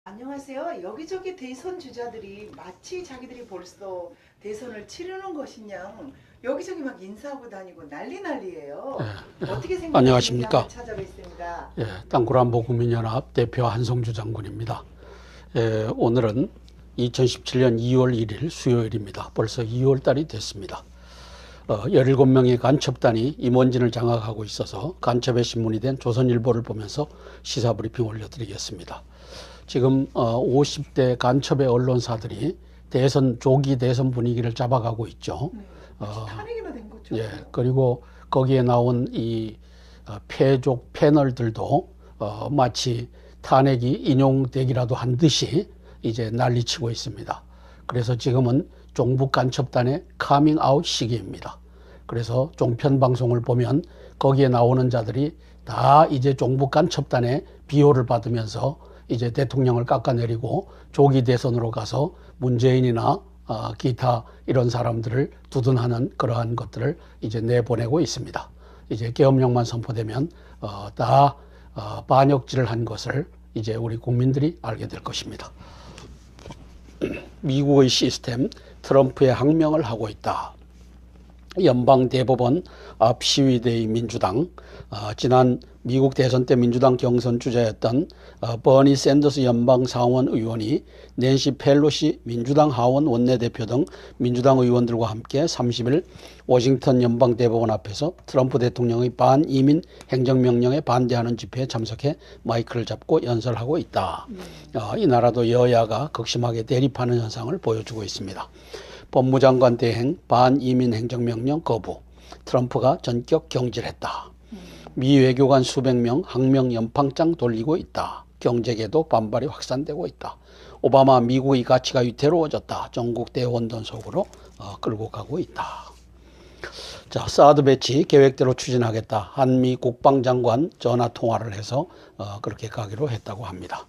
안녕하세요. 여기저기 대선 주자들이 마치 자기들이 벌써 대선을 치르는 것이냥 여기저기 막 인사하고 다니고 난리예요. 어떻게 생각하시는지 안녕하십니까. 한번 찾아뵙습니다. 땅굴안보국민연합 대표 한성주 장군입니다. 오늘은 2017년 2월 1일 수요일입니다. 벌써 2월 달이 됐습니다. 17명의 간첩단이 임원진을 장악하고 있어서 간첩의 신문이 된 조선일보를 보면서 시사브리핑 올려드리겠습니다. 지금 50대 간첩의 언론사들이 조기 대선 분위기를 잡아가고 있죠. 탄핵이나 된 거죠. 그리고 거기에 나온 이 패족 패널들도 마치 탄핵이 인용되기라도 한 듯이 이제 난리치고 있습니다. 그래서 지금은 종북 간첩단의 카밍아웃 시기입니다. 그래서 종편 방송을 보면 거기에 나오는 자들이 다 이제 종북 간첩단의 비호를 받으면서 이제 대통령을 깎아내리고 조기 대선으로 가서 문재인이나 기타 이런 사람들을 두둔하는 그러한 것들을 이제 내보내고 있습니다. 이제 계엄령만 선포되면 다 반역질을 한 것을 이제 우리 국민들이 알게 될 것입니다. 미국의 시스템, 트럼프의 항명을 하고 있다. 연방대법원 앞 시위대의 민주당, 지난 미국 대선 때 민주당 경선 주자였던 버니 샌더스 연방상원 의원이 낸시 펠로시 민주당 하원 원내대표 등 민주당 의원들과 함께 30일 워싱턴 연방대법원 앞에서 트럼프 대통령의 반이민 행정명령에 반대하는 집회에 참석해 마이크를 잡고 연설하고 있다. 이 나라도 여야가 극심하게 대립하는 현상을 보여주고 있습니다. 법무장관 대행 반이민 행정명령 거부, 트럼프가 전격 경질했다. 미 외교관 수백 명 항명 연방장 돌리고 있다. 경제계도 반발이 확산되고 있다. 오바마 미국의 가치가 위태로워졌다. 전국 대혼돈 속으로 끌고 가고 있다. 자, 사드 배치 계획대로 추진하겠다. 한미 국방장관 전화 통화를 해서 그렇게 가기로 했다고 합니다.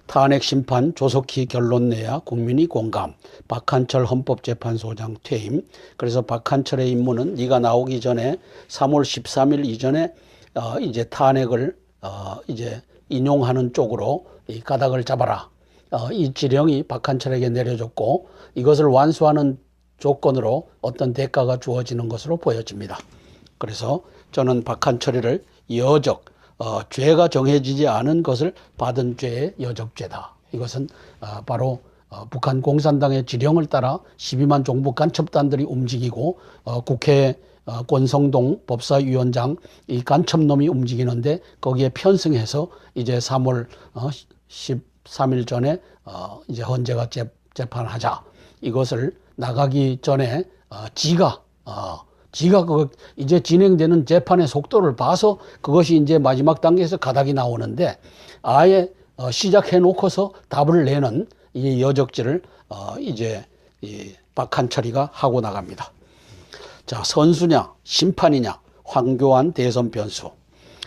탄핵 심판 조속히 결론 내야 국민이 공감. 박한철 헌법재판소장 퇴임. 그래서 박한철의 임무는 네가 나오기 전에 3월 13일 이전에 이제 탄핵을 이제 인용하는 쪽으로 이 가닥을 잡아라. 이 지령이 박한철에게 내려졌고 이것을 완수하는 조건으로 어떤 대가가 주어지는 것으로 보여집니다. 그래서 저는 박한철이를 여적 죄가 정해지지 않은 것을 받은 죄의 여적죄다. 이것은 바로 북한 공산당의 지령을 따라 12만 종북 간첩단들이 움직이고 국회 권성동 법사위원장 이 간첩놈이 움직이는데 거기에 편승해서 이제 3월 13일 전에 이제 헌재가 재판하자. 이것을 나가기 전에 지가 그 이제 진행되는 재판의 속도를 봐서 그것이 이제 마지막 단계에서 가닥이 나오는데 아예 시작해 놓고서 답을 내는 이 여적질을 이제 이 박한철이가 하고 나갑니다. 자, 선수냐 심판이냐 황교안 대선 변수.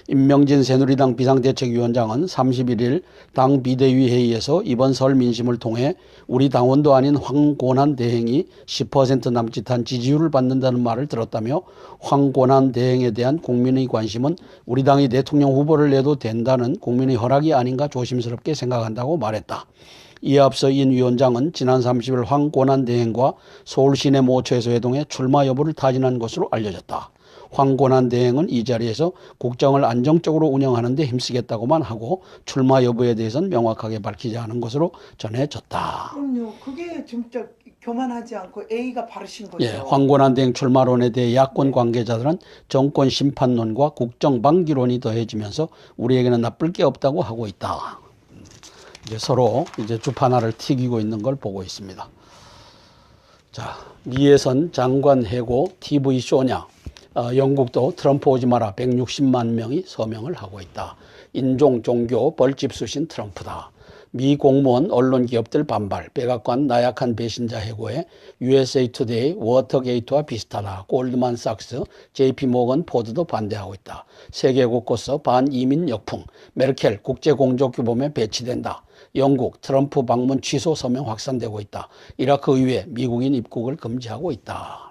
임명진 새누리당 비상대책위원장은 31일 당 비대위 회의에서 이번 설 민심을 통해 우리 당원도 아닌 황곤한 대행이 10% 남짓한 지지율을 받는다는 말을 들었다며 황곤한 대행에 대한 국민의 관심은 우리 당이 대통령 후보를 내도 된다는 국민의 허락이 아닌가 조심스럽게 생각한다고 말했다. 이에 앞서 인 위원장은 지난 30일 황곤한 대행과 서울시내 모처에서 회동해 출마 여부를 타진한 것으로 알려졌다. 황곤한 대행은 이 자리에서 국정을 안정적으로 운영하는 데 힘쓰겠다고만 하고 출마 여부에 대해서는 명확하게 밝히지 않은 것으로 전해졌다. 그럼요. 그게 진짜 교만하지 않고 A가 바르신 거죠. 황곤한 대행 출마론에 대해 야권 관계자들은 정권 심판론과 국정 방기론이 더해지면서 우리에게는 나쁠 게 없다고 하고 있다. 이제 서로 이제 주판알을 튀기고 있는 걸 보고 있습니다. 자, 미에선 장관 해고 TV 쇼냐. 영국도 트럼프 오지 마라 160만 명이 서명을 하고 있다. 인종, 종교, 벌집 수신 트럼프다. 미 공무원, 언론 기업들 반발, 백악관 나약한 배신자 해고에 USA 투데이, 워터게이트와 비슷하다. 골드만삭스, JP모건, 포드도 반대하고 있다. 세계 곳곳서 반이민 역풍, 메르켈 국제공조규범에 배치된다. 영국 트럼프 방문 취소 서명 확산되고 있다. 이라크 의회 미국인 입국을 금지하고 있다.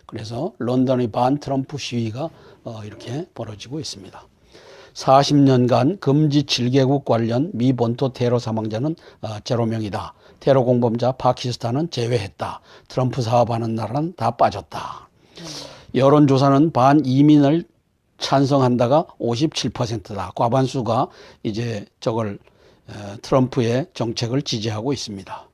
그래서 런던의 반 트럼프 시위가 이렇게 벌어지고 있습니다. 40년간 금지 7개국 관련 미 본토 테러 사망자는 0명이다. 테러 공범자 파키스탄은 제외했다. 트럼프 사업하는 나라는 다 빠졌다. 여론조사는 반이민을 찬성한다가 57%다. 과반수가 이제 저걸 트럼프의 정책을 지지하고 있습니다.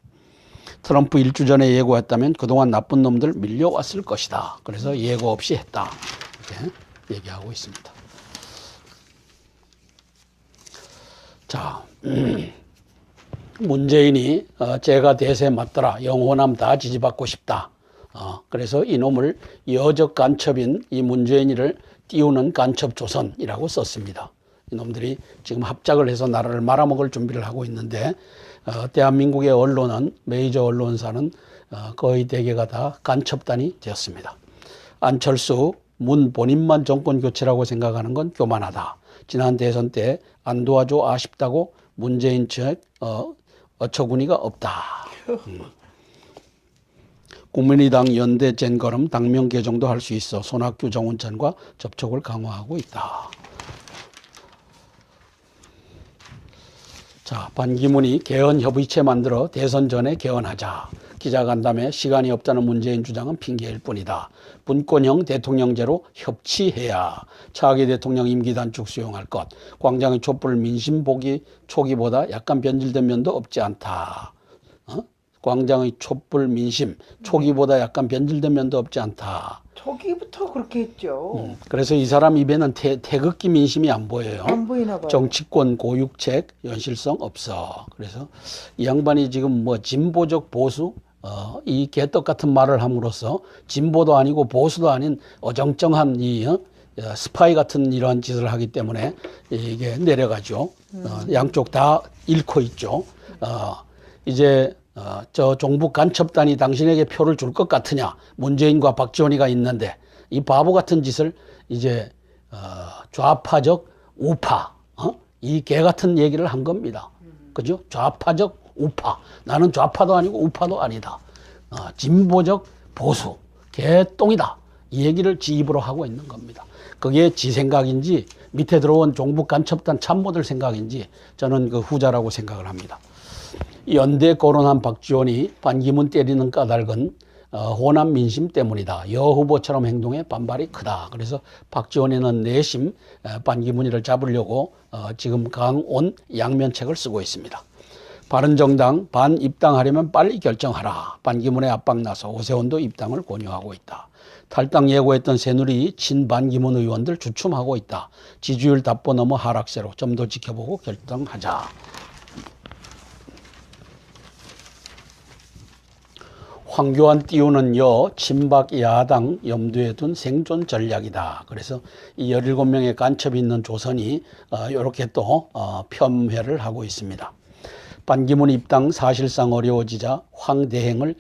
트럼프 일주 전에 예고했다면 그동안 나쁜 놈들 밀려왔을 것이다. 그래서 예고 없이 했다. 이렇게 얘기하고 있습니다. 자, 문재인이 제가 대세에 맞더라. 영호남 다 지지받고 싶다. 그래서 이놈을 여적 간첩인 이 문재인이를 띄우는 간첩조선이라고 썼습니다. 이놈들이 지금 합작을 해서 나라를 말아먹을 준비를 하고 있는데 대한민국의 언론은 메이저 언론사는 거의 대개가 다 간첩단이 되었습니다. 안철수, 문 본인만 정권 교체라고 생각하는 건 교만하다. 지난 대선 때 안 도와줘 아쉽다고 문재인 측 어처구니가 없다. 국민의당 연대 젠걸음 당명 개정도 할 수 있어 손학규 정운찬과 접촉을 강화하고 있다. 자, 반기문이 개헌협의체 만들어 대선 전에 개헌하자. 기자간담회 시간이 없다는 문재인 주장은 핑계일 뿐이다. 분권형 대통령제로 협치해야 차기 대통령 임기 단축 수용할 것. 광장의 촛불 민심 보기 초기보다 약간 변질된 면도 없지 않다. 광장의 촛불 민심 초기보다 약간 변질된 면도 없지 않다. 초기부터 그렇게 했죠. 그래서 이 사람 입에는 태극기 민심이 안 보여요. 안 보이나 봐요. 정치권 고육책 현실성 없어. 그래서 이 양반이 지금 뭐 진보적 보수 이 개떡 같은 말을 함으로써 진보도 아니고 보수도 아닌 어정쩡한 이 스파이 같은 이러한 짓을 하기 때문에 이게 내려가죠. 양쪽 다 잃고 있죠. 이제 저 종북 간첩단이 당신에게 표를 줄 것 같으냐. 문재인과 박지원이가 있는데 이 바보 같은 짓을 이제 좌파적 우파 이 개 같은 얘기를 한 겁니다. 그죠? 좌파적 우파. 나는 좌파도 아니고 우파도 아니다. 진보적 보수. 개똥이다. 이 얘기를 지 입으로 하고 있는 겁니다. 그게 지 생각인지 밑에 들어온 종북 간첩단 참모들 생각인지 저는 그 후자라고 생각을 합니다. 연대 거론한 박지원이 반기문 때리는 까닭은 호남 민심 때문이다. 여 후보처럼 행동에 반발이 크다. 그래서 박지원에는 내심 반기문이를 잡으려고 지금 강온 양면책을 쓰고 있습니다. 바른정당 반입당하려면 빨리 결정하라. 반기문의 압박 나서 오세훈도 입당을 권유하고 있다. 탈당 예고했던 새누리 친반기문 의원들 주춤하고 있다. 지지율 답보 넘어 하락세로 좀 더 지켜보고 결정하자. 황교안 띄우는 친박 야당 염두에 둔 생존 전략이다. 그래서 이 17명의 간첩이 있는 조선이 이렇게 또 폄훼를 하고 있습니다. 반기문 입당 사실상 어려워지자 황대행을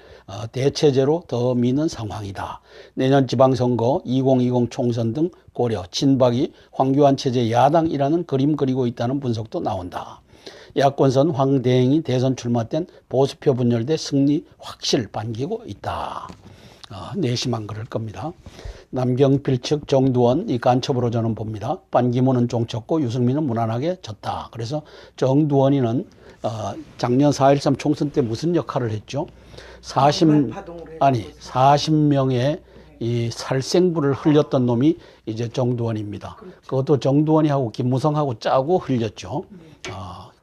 대체제로 더 미는 상황이다. 내년 지방선거 2020 총선 등 고려 친박이 황교안 체제 야당이라는 그림 그리고 있다는 분석도 나온다. 야권선 황대행이 대선 출마 땐 보수표 분열돼 승리 확실 반기고 있다. 내심한 그럴 겁니다. 남경필 측 정두원 이 간첩으로 저는 봅니다. 반기문은 종쳤고 유승민은 무난하게 졌다. 그래서 정두원이는 작년 4.13 총선 때 무슨 역할을 했죠? 40명의 이 살생부를 흘렸던 놈이 이제 정두원입니다. 그렇죠. 그것도 정두원이하고 김무성하고 짜고 흘렸죠.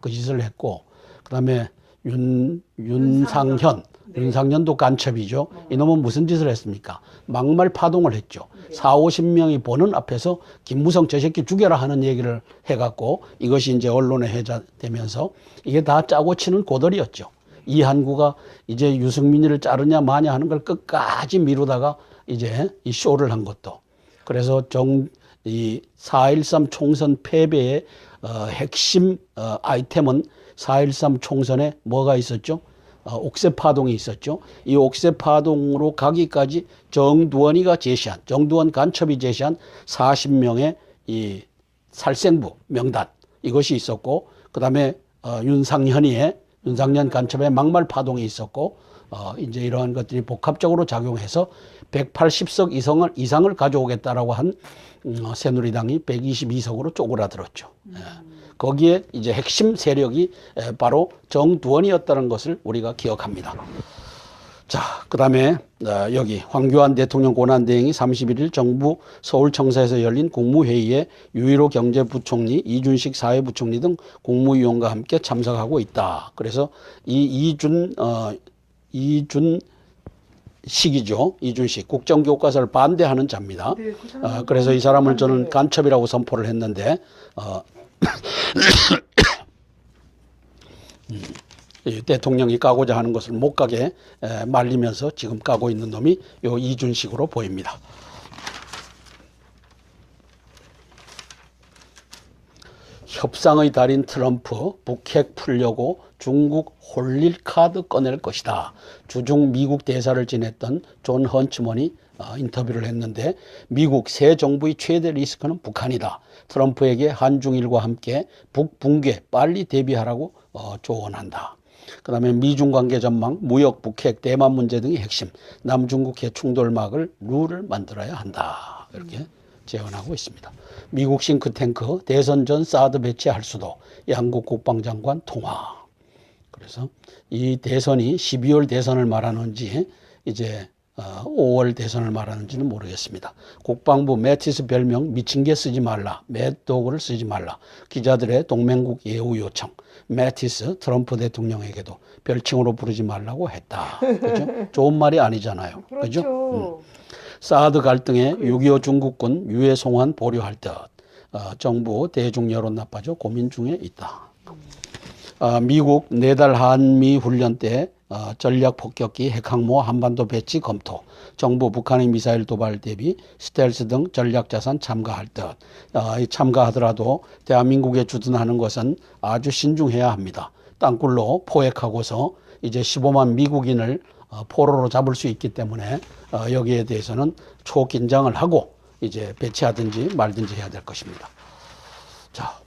그 짓을 했고, 그 다음에 윤상현. 네. 윤상현도 간첩이죠. 이놈은 무슨 짓을 했습니까? 막말 파동을 했죠. 네. 40-50명이 보는 앞에서 김무성 저 새끼 죽여라 하는 얘기를 해갖고 이것이 이제 언론에 회자되면서 이게 다 짜고 치는 고들이었죠. 이한구가 이제 유승민이를 자르냐 마냐 하는 걸 끝까지 미루다가 이제 이 쇼를 한 것도. 그래서 이 4.13 총선 패배의 핵심 아이템은 4.13 총선에 뭐가 있었죠? 옥새 파동이 있었죠. 이 옥새 파동으로 가기까지 정두원이가 제시한, 정두원 간첩이 제시한 40명의 이 살생부 명단 이것이 있었고, 그 다음에 윤상현이의 윤상열 간첩의 막말 파동이 있었고 이제 이러한 것들이 복합적으로 작용해서 180석 이상을 가져오겠다라고 한 새누리당이 122석으로 쪼그라들었죠. 거기에 이제 핵심 세력이 바로 정두원이었다는 것을 우리가 기억합니다. 자, 그 다음에 여기 황교안 대통령 권한대행이 31일 정부 서울청사에서 열린 국무회의에 유일호 경제부총리, 이준식 사회부총리 등 국무위원과 함께 참석하고 있다. 그래서 이 이준식이죠. 이준식 국정교과서를 반대하는 자입니다. 네, 그래서 이 사람을 저는 간첩이라고 선포를 했는데 대통령이 까고자 하는 것을 못 가게 말리면서 지금 까고 있는 놈이 요 이준식으로 보입니다. 협상의 달인 트럼프 북핵 풀려고 중국 홀릴 카드 꺼낼 것이다. 주중 미국 대사를 지냈던 존 헌츠먼이 인터뷰를 했는데 미국 새 정부의 최대 리스크는 북한이다. 트럼프에게 한중일과 함께 북붕괴 빨리 대비하라고 조언한다. 그 다음에 미중 관계 전망, 무역, 북핵, 대만 문제 등이 핵심, 남중국 해충돌막을 룰을 만들어야 한다. 이렇게 제언하고 있습니다. 미국 싱크탱크 대선 전 사드 배치할 수도, 양국 국방장관 통화. 그래서 이 대선이 12월 대선을 말하는지 이제 5월 대선을 말하는지는 모르겠습니다. 국방부 매티스 별명 미친 개 쓰지 말라, 매도그를 쓰지 말라. 기자들의 동맹국 예우 요청. 매티스 트럼프 대통령에게도 별칭으로 부르지 말라고 했다. 그죠? 좋은 말이 아니잖아요. 그죠? 그렇죠. 사드 갈등에 6.25 중국군 유해 송환 보류할 듯 정부 대중 여론 나빠져 고민 중에 있다. 미국 4달 한미 훈련 때 전략 폭격기 핵항모 한반도 배치 검토. 정부 북한의 미사일 도발 대비 스텔스 등 전략 자산 참가할 듯. 참가하더라도 대한민국에 주둔하는 것은 아주 신중해야 합니다. 땅굴로 포획하고서 이제 15만 미국인을 포로로 잡을 수 있기 때문에 여기에 대해서는 초긴장을 하고 이제 배치하든지 말든지 해야 될 것입니다. 자.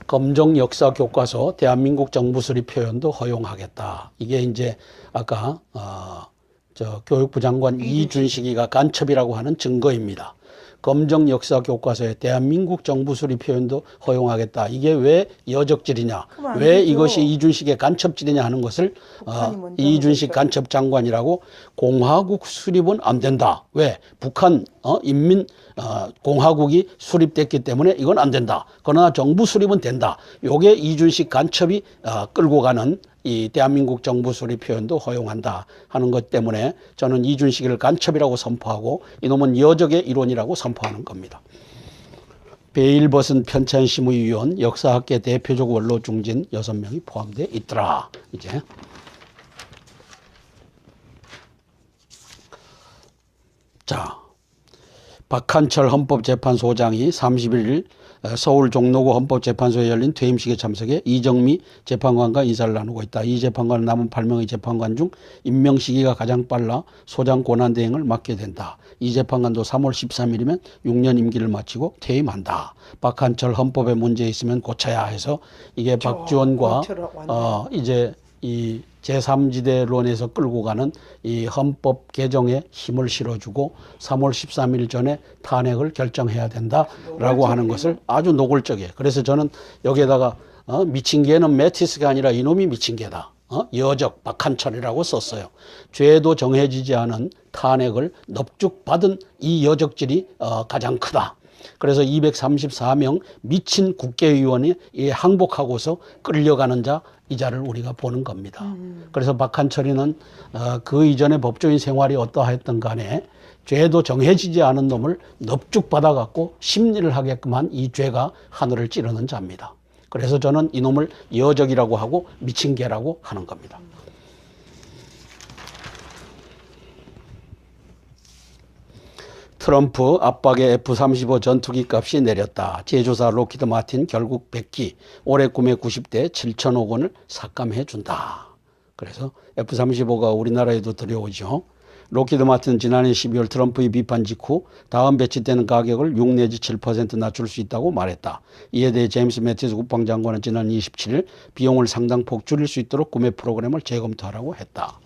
검정 역사 교과서 대한민국 정부 수립 표현도 허용하겠다. 이게 이제 아까 교육부 장관 이준식이가 간첩이라고 하는 증거입니다. 검정 역사 교과서에 대한민국 정부 수립 표현도 허용하겠다. 이게 왜 여적질이냐, 왜 이것이 이준식의 간첩질이냐 하는 것을 이준식 간첩 장관이라고 공화국 수립은 안 된다. 왜? 북한 인민 공화국이 수립됐기 때문에 이건 안 된다. 그러나 정부 수립은 된다. 요게 이준식 간첩이 끌고 가는 이 대한민국 정부 수립 표현도 허용한다 하는 것 때문에 저는 이준식을 간첩이라고 선포하고 이놈은 여적의 일원이라고 선포하는 겁니다. 베일벗은 편찬심의위원 역사학계 대표적 원로 중진 6명이 포함되어 있더라. 이제 자, 박한철 헌법재판소장이 31일 서울 종로구 헌법재판소에 열린 퇴임식에 참석해 이정미 재판관과 인사를 나누고 있다. 이 재판관은 남은 8명의 재판관 중 임명 시기가 가장 빨라 소장 권한대행을 맡게 된다. 이 재판관도 3월 13일이면 6년 임기를 마치고 퇴임한다. 박한철 헌법에 문제 있으면 고쳐야 해서 이게 박지원과 이제 이 제3지대론에서 끌고 가는 이 헌법 개정에 힘을 실어주고 3월 13일 전에 탄핵을 결정해야 된다라고 하는 것을 아주 노골적이에요. 그래서 저는 여기에다가 미친 개는 매티스가 아니라 이놈이 미친 개다. 여적 박한철이라고 썼어요. 죄도 정해지지 않은 탄핵을 넙죽받은 이 여적질이 가장 크다. 그래서 234명 미친 국회의원이 항복하고서 끌려가는 자, 이 자를 우리가 보는 겁니다. 그래서 박한철이는 그 이전에 법조인 생활이 어떠하였던 간에 죄도 정해지지 않은 놈을 넙죽 받아갖고 심리를 하게끔 한 이 죄가 하늘을 찌르는 자입니다. 그래서 저는 이놈을 여적이라고 하고 미친 개라고 하는 겁니다. 트럼프 압박에 F-35 전투기 값이 내렸다. 제조사 록히드 마틴 결국 100기, 올해 구매 90대 7천억 원을 삭감해 준다. 그래서 F-35가 우리나라에도 들여오죠. 로키드 마틴은 지난해 12월 트럼프의 비판 직후 다음 배치되는 가격을 6 내지 7% 낮출 수 있다고 말했다. 이에 대해 제임스 매티스 국방장관은 지난 27일 비용을 상당폭 줄일 수 있도록 구매 프로그램을 재검토하라고 했다.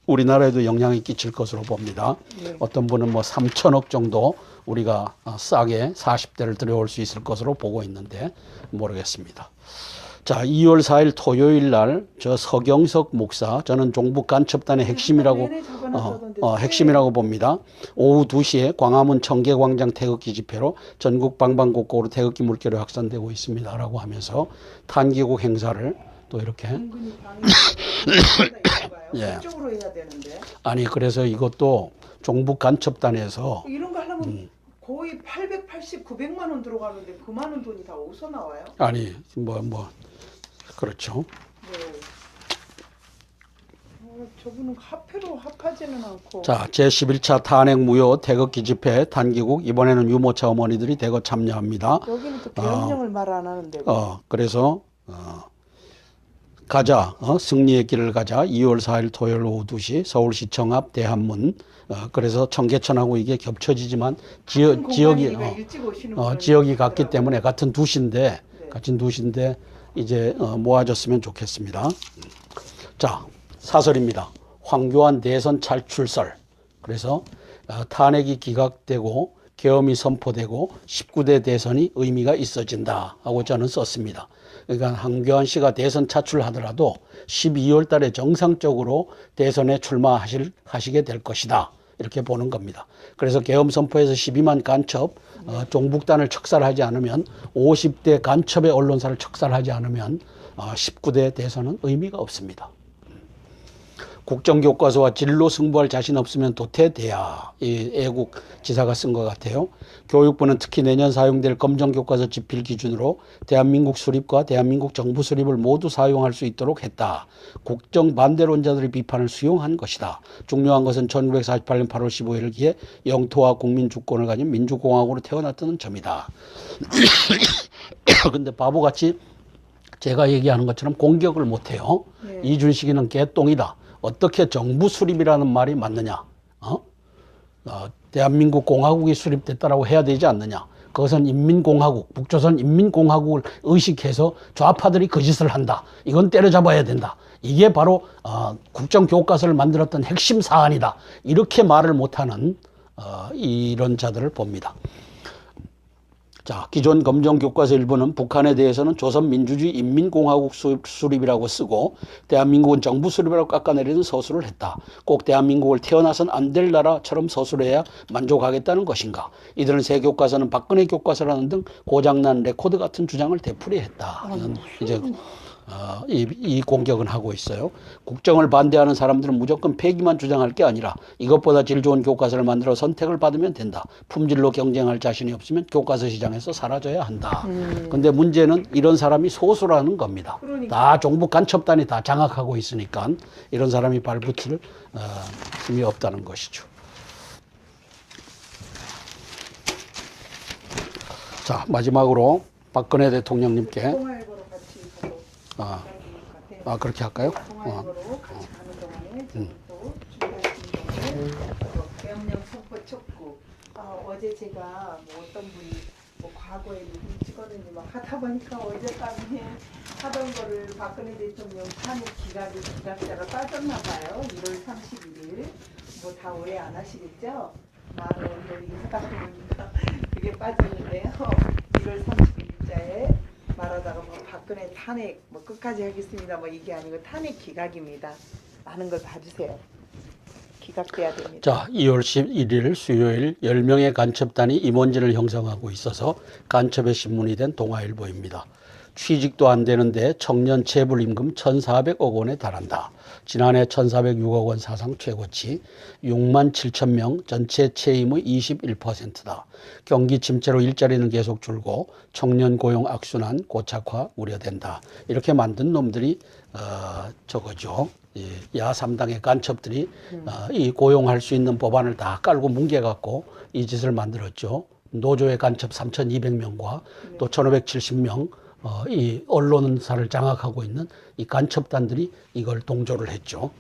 우리나라에도 영향이 끼칠 것으로 봅니다. 어떤 분은 뭐 3천억 정도 우리가 싸게 40대를 들여올 수 있을 것으로 보고 있는데 모르겠습니다. 자, 2월 4일 토요일 날 저 서경석 목사, 저는 종북 간첩단의 핵심이라고 핵심이라고 봅니다. 오후 2시에 광화문 청계광장 태극기 집회로 전국 방방곡곡으로 태극기 물결이 확산되고 있습니다라고 하면서 탄기국 행사를 또 이렇게 예. 쪽으로 해야 되는데. 아니 그래서 이것도 종북 간첩단에서 이런 거 하려면 거의 880, 900만 원 들어가는데 그 많은 돈이 다 어디서 나와요? 아니 뭐 그렇죠. 네. 저분은 화폐로 합하지는 않고. 자, 제11차 탄핵 무효 태극기 집회 탄기국 이번에는 유모차 어머니들이 대거 참여합니다. 여기는 또 계엄령을 말 안 하는데. 그래서 가자 승리의 길을 가자 2월 4일 토요일 오후 2시 서울시청 앞 대한문 그래서 청계천하고 이게 겹쳐지지만 지역이 지역이 같기 때문에 같은 도시인데 같은 도시인데 이제 모아졌으면 좋겠습니다. 자, 사설입니다. 황교안 대선 탈출설. 그래서 탄핵이 기각되고 계엄이 선포되고 19대 대선이 의미가 있어진다 하고 저는 썼습니다. 그러니까 황교안 씨가 대선 차출하더라도 12월 달에 정상적으로 대선에 출마하시게 될 것이다. 이렇게 보는 겁니다. 그래서 계엄 선포에서 12만 간첩 종북단을 척살하지 않으면 50대 간첩의 언론사를 척살하지 않으면 19대 대선은 의미가 없습니다. 국정교과서와 진로 승부할 자신 없으면 도태돼야 이 애국 지사가 쓴 것 같아요. 교육부는 특히 내년 사용될 검정교과서 집필 기준으로 대한민국 수립과 대한민국 정부 수립을 모두 사용할 수 있도록 했다. 국정 반대론자들의 비판을 수용한 것이다. 중요한 것은 1948년 8월 15일을 기해 영토와 국민 주권을 가진 민주공화국으로 태어났다는 점이다. 근데 바보같이 제가 얘기하는 것처럼 공격을 못해요. 네. 이준식이는 개똥이다. 어떻게 정부 수립이라는 말이 맞느냐? 대한민국 공화국이 수립됐다라고 해야 되지 않느냐? 그것은 인민공화국, 북조선 인민공화국을 의식해서 좌파들이 그 짓을 한다. 이건 때려잡아야 된다. 이게 바로 국정교과서를 만들었던 핵심 사안이다. 이렇게 말을 못하는 이런 자들을 봅니다. 자, 기존 검정교과서 일부는 북한에 대해서는 조선민주주의 인민공화국 수립이라고 쓰고 대한민국은 정부 수립이라고 깎아내리는 서술을 했다. 꼭 대한민국을 태어나선 안 될 나라처럼 서술해야 만족하겠다는 것인가. 이들은 새 교과서는 박근혜 교과서라는 등 고장난 레코드 같은 주장을 되풀이했다. 이제 이 공격은 하고 있어요. 국정을 반대하는 사람들은 무조건 폐기만 주장할 게 아니라 이것보다 질 좋은 교과서를 만들어 선택을 받으면 된다. 품질로 경쟁할 자신이 없으면 교과서 시장에서 사라져야 한다. 근데 문제는 이런 사람이 소수라는 겁니다. 다 종북 간첩단이 다 장악하고 있으니까 이런 사람이 발붙일 힘이 없다는 것이죠. 자, 마지막으로 박근혜 대통령님께 그렇게 할까요? 통화로 같이 가는 동안에 또 계엄령 선포 촉구. 어제 제가 뭐 어떤 분이 뭐 과거에 누구 찍었는지 막 하다 보니까 어젯밤에 하던 거를 박근혜 대통령 탄핵 기각자로 빠졌나 봐요. 1월 31일. 뭐 다 오해 안 하시겠죠? 많은 분들이 하다 보니까 그게 빠졌는데요. 1월 31일자에 말하다가 뭐 박근혜 탄핵 뭐 끝까지 하겠습니다 뭐 이게 아니고 탄핵 기각입니다. 많은 걸 봐주세요. 기각돼야 됩니다. 자, 2월 11일 수요일 10명의 간첩단이 임원진을 형성하고 있어서 간첩의 신문이 된 동아일보입니다. 취직도 안 되는데 청년 체불임금 1,400억 원에 달한다. 지난해 1,406억 원 사상 최고치, 6만 7천 명 전체 채임의 21%다. 경기 침체로 일자리는 계속 줄고 청년 고용 악순환 고착화 우려된다. 이렇게 만든 놈들이 저거죠. 야 3당의 간첩들이 이 고용할 수 있는 법안을 다 깔고 뭉개갖고 이 짓을 만들었죠. 노조의 간첩 3,200명과 또 1,570명 이 언론사를 장악하고 있는 이 간첩단들이 이걸 동조를 했죠.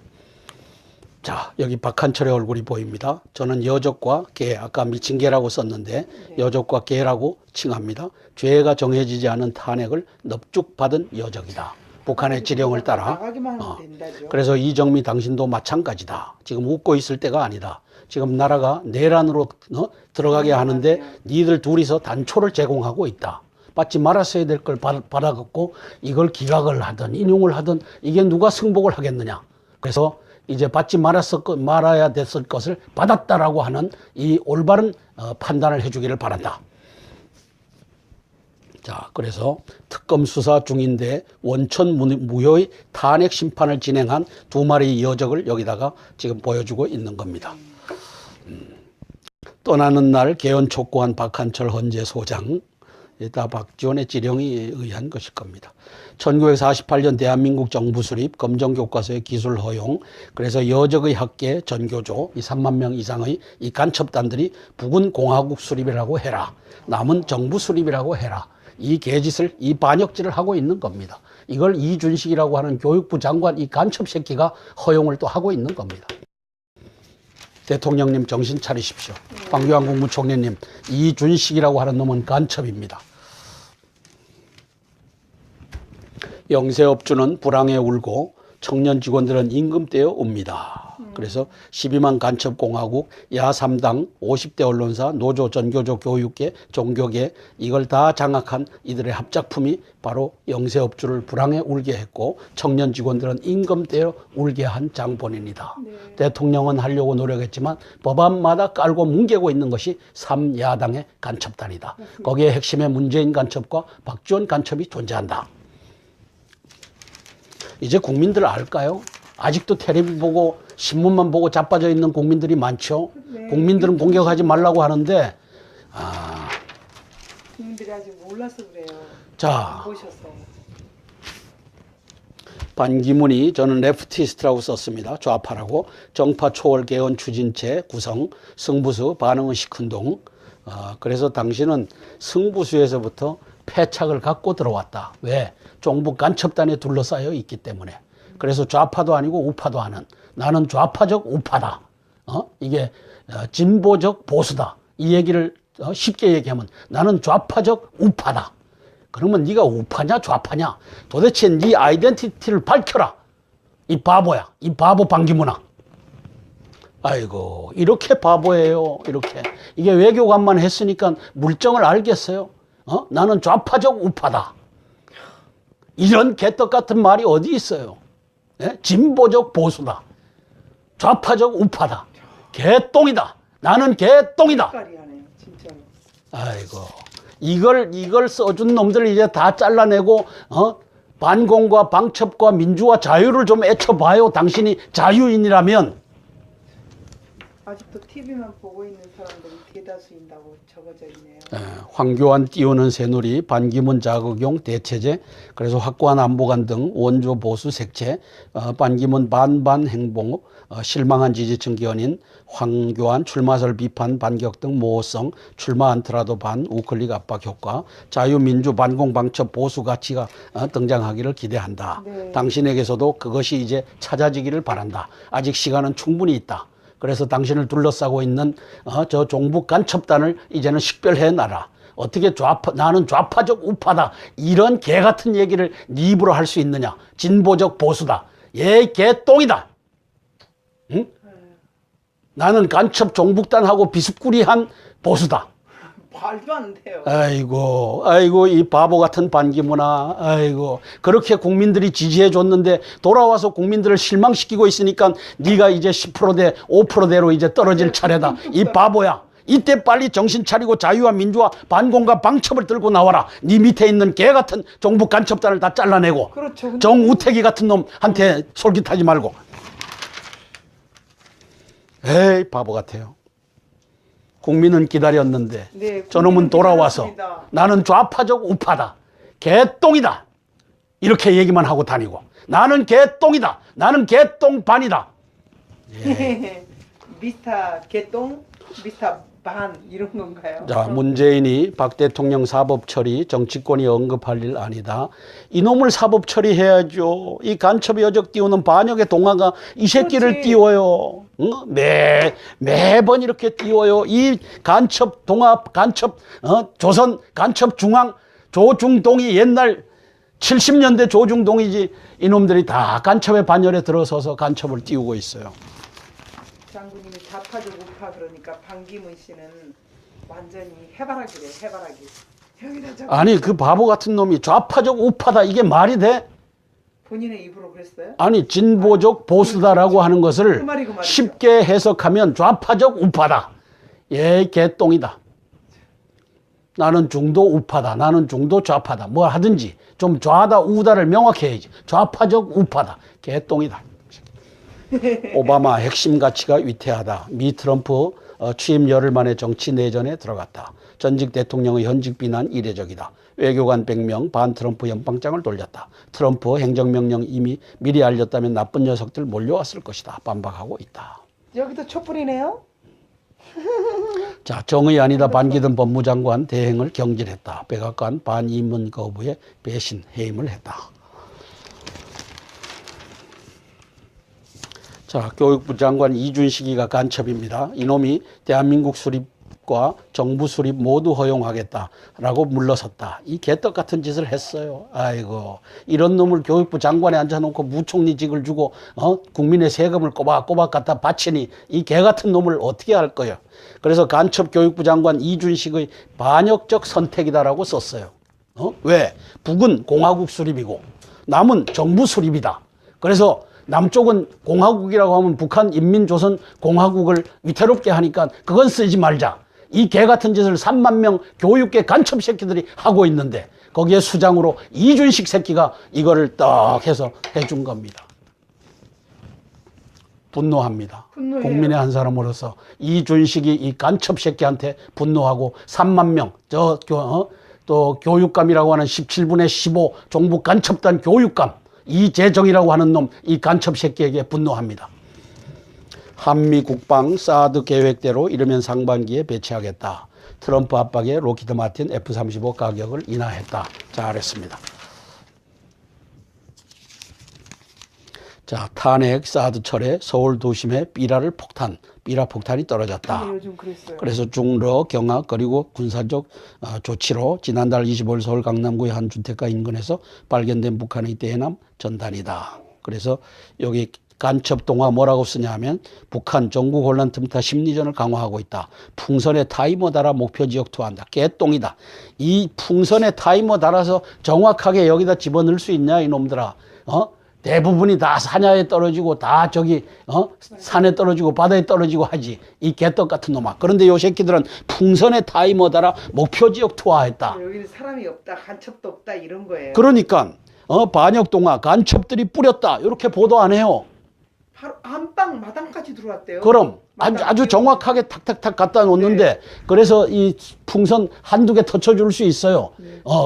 자, 여기 박한철의 얼굴이 보입니다. 저는 여적과 개, 아까 미친 개라고 썼는데 여적과 개라고 칭합니다. 죄가 정해지지 않은 탄핵을 넙죽받은 여적이다. 북한의 지령을 따라. 나가기만 하면 된다죠. 그래서 이정미 당신도 마찬가지다. 지금 웃고 있을 때가 아니다. 지금 나라가 내란으로 들어가게 하는데 니들 둘이서 단초를 제공하고 있다. 받지 말았어야 될 걸 받아갖고 이걸 기각을 하든 인용을 하든 이게 누가 승복을 하겠느냐. 그래서 이제 받지 말아야 됐을 것을 받았다라고 하는 이 올바른 판단을 해주기를 바란다. 자, 그래서 특검 수사 중인데 원천 무효의 탄핵 심판을 진행한 두 마리의 여적을 여기다가 지금 보여주고 있는 겁니다. 떠나는 날 개헌 촉구한 박한철 헌재 소장, 다 박지원의 지령에 의한 것일 겁니다. 1948년 대한민국 정부 수립 검정교과서의 기술 허용, 그래서 여적의 학계 전교조 이 3만 명 이상의 이 간첩단들이 북은 공화국 수립이라고 해라, 남은 정부 수립이라고 해라, 이 개짓을, 이 반역질을 하고 있는 겁니다. 이걸 이준식이라고 하는 교육부 장관 이 간첩 새끼가 허용을 또 하고 있는 겁니다. 대통령님 정신 차리십시오. 황교안 국무총리님, 이준식이라고 하는 놈은 간첩입니다. 영세업주는 불황에 울고 청년 직원들은 임금 떼어 옵니다. 그래서 12만 간첩공화국, 야3당, 50대 언론사, 노조, 전교조, 교육계, 종교계 이걸 다 장악한 이들의 합작품이 바로 영세업주를 불황에 울게 했고 청년 직원들은 임금 떼어 울게 한 장본인이다. 네. 대통령은 하려고 노력했지만 법안마다 깔고 뭉개고 있는 것이 3야당의 간첩단이다. 거기에 핵심에 문재인 간첩과 박지원 간첩이 존재한다. 이제 국민들 알까요? 아직도 텔레비 보고 신문만 보고 자빠져 있는 국민들이 많죠. 네. 국민들은 공격하지 말라고 하는데 국민들이 아직 몰라서 그래요. 자, 보셔서. 반기문이 저는 레프티스트라고 썼습니다. 좌파라고. 정파 초월 개헌 추진체 구성, 승부수 반응은 시큰둥. 그래서 당신은 승부수에서부터 패착을 갖고 들어왔다. 왜? 종북 간첩단에 둘러싸여 있기 때문에. 그래서 좌파도 아니고 우파도 아닌 나는 좌파적 우파다. 이게 진보적 보수다. 이 얘기를 쉽게 얘기하면 나는 좌파적 우파다. 그러면 네가 우파냐 좌파냐? 도대체 네 아이덴티티를 밝혀라. 이 바보야. 이 바보 반기문아. 아이고 이렇게 바보예요. 이렇게. 이게 외교관만 했으니까 물정을 알겠어요. 나는 좌파적 우파다. 이런 개떡 같은 말이 어디 있어요? 예? 진보적 보수다. 좌파적 우파다. 개똥이다. 나는 개똥이다. 진짜로. 아이고 이걸 써준 놈들 이제 다 잘라내고 반공과 방첩과 민주화 자유를 좀 애쳐봐요. 당신이 자유인이라면. 아직도 TV만 보고 있는 사람들이 대다수인다고 적어져 있네요. 황교안 띄우는 새누리, 반기문 자극용 대체제, 그래서 확고한 안보관 등 원조 보수 색채, 반기문 반반 행보, 실망한 지지층 견인, 황교안 출마설 비판 반격 등 모호성, 출마 않더라도 반 우클릭 압박 효과, 자유민주 반공 방첩 보수 가치가 등장하기를 기대한다. 네. 당신에게서도 그것이 이제 찾아지기를 바란다. 아직 시간은 충분히 있다. 그래서 당신을 둘러싸고 있는 저 종북 간첩단을 이제는 식별해놔라. 어떻게 나는 좌파적 우파다. 이런 개 같은 얘기를 네 입으로 할 수 있느냐. 진보적 보수다. 얘 개똥이다. 응? 나는 간첩 종북단하고 비스꾸리한 보수다. 말도 안 돼요. 아이고 이 바보 같은 반기문아. 아이고 그렇게 국민들이 지지해 줬는데 돌아와서 국민들을 실망시키고 있으니까 네가 이제 10%대 5%대로 이제 떨어질 차례다. 이 바보야. 이때 빨리 정신 차리고 자유와 민주화 반공과 방첩을 들고 나와라. 네 밑에 있는 개 같은 종북 간첩단을 다 잘라내고. 그렇죠. 정우택이 같은 놈한테 솔깃하지 말고. 에이 바보 같아요. 국민은 기다렸는데 네, 저놈은 돌아와서 기다렸습니다. 나는 좌파적 우파다. 개똥이다. 이렇게 얘기만 하고 다니고 나는 개똥이다. 나는 개똥반이다. 예. 미스터 개똥, 미스터 반 이런 건가요? 자, 문재인이 박 대통령 사법 처리 정치권이 언급할 일 아니다. 이놈을 사법 처리해야죠. 이 간첩 여적 띄우는 반역의 동화가 이 새끼를 그렇지. 띄워요. 매번 이렇게 띄워요. 이 간첩 동화, 간첩 조선 간첩 중앙 조중동이 옛날 70년대 조중동이지. 이놈들이 다 간첩의 반열에 들어서서 간첩을 띄우고 있어요. 장군님이 좌파적 우파 그러니까 반기문 씨는 완전히 해바라기래 해바라기. 여기다 적어. 아니 그 바보 같은 놈이 좌파적 우파다 이게 말이 돼? 본인의 입으로 그랬어요? 아니 진보적 보수다라고 하는 것을 그 말이 그 말이죠. 쉽게 해석하면 좌파적 우파다. 얘 개똥이다. 나는 중도 우파다. 나는 중도 좌파다. 뭐 하든지 좀 좌다 우다를 명확히 해야지. 좌파적 우파다. 개똥이다. 오바마 핵심 가치가 위태하다. 미 트럼프 취임 열흘 만에 정치 내전에 들어갔다. 전직 대통령의 현직 비난 이례적이다. 외교관 100명 반 트럼프 연방장을 돌렸다. 트럼프 행정명령 이미 미리 알렸다면 나쁜 녀석들 몰려왔을 것이다. 반박하고 있다. 여기도 촛불이네요? 자, 정의 아니다 반기든 법무장관 대행을 경질했다. 백악관 반입문 거부에 배신 해임을 했다. 자, 교육부 장관 이준식이가 간첩입니다. 이놈이 대한민국 수립과 정부 수립 모두 허용하겠다라고 물러섰다. 이 개떡 같은 짓을 했어요. 아이고, 이런 놈을 교육부 장관에 앉혀놓고 무총리직을 주고 국민의 세금을 꼬박꼬박 갖다 바치니 이 개 같은 놈을 어떻게 할 거예요. 그래서 간첩 교육부 장관 이준식의 반역적 선택이다라고 썼어요. 왜? 북은 공화국 수립이고 남은 정부 수립이다. 그래서 남쪽은 공화국이라고 하면 북한 인민조선공화국을 위태롭게 하니까 그건 쓰지 말자. 이 개 같은 짓을 3만 명 교육계 간첩 새끼들이 하고 있는데 거기에 수장으로 이준식 새끼가 이거를 딱 해서 해준 겁니다. 분노합니다. 분노해요. 국민의 한 사람으로서 이준식이 이 간첩 새끼한테 분노하고 3만 명 또 교육감이라고 하는 17분의 15 종북 간첩단 교육감 이재정이라고 하는 놈 이 간첩 새끼에게 분노합니다. 한미 국방 사드 계획대로 이르면 상반기에 배치하겠다. 트럼프 압박에 로키드 마틴 F-35 가격을 인하했다. 잘했습니다. 자, 탄핵 사드 철에 서울 도심에 삐라 폭탄이 떨어졌다. 요즘 그랬어요. 그래서 중러 경악 그리고 군사적 조치로 지난달 25일 서울 강남구의 한 주택가 인근에서 발견된 북한의 대남 전단이다. 그래서 여기 간첩 동화 뭐라고 쓰냐면 북한 전국 혼란 틈타 심리전을 강화하고 있다. 풍선에 타이머 달아 목표 지역 투하한다. 개똥이다. 이 풍선에 타이머 달아서 정확하게 여기다 집어넣을 수 있냐 이놈들아. 대부분이 다 산야에 떨어지고 다 저기 산에 떨어지고 바다에 떨어지고 하지. 이 개떡 같은 놈아. 그런데 요 새끼들은 풍선에 타이머 달아 목표 지역 투하했다. 여기는 사람이 없다, 간첩도 없다 이런 거예요. 그러니까 반역 동화 간첩들이 뿌렸다. 이렇게 보도 안 해요. 바로 안방 마당까지 들어왔대요. 그럼 아주 정확하게 탁탁탁 갖다 놓는데 네. 그래서 이 풍선 한두 개 터쳐줄 수 있어요.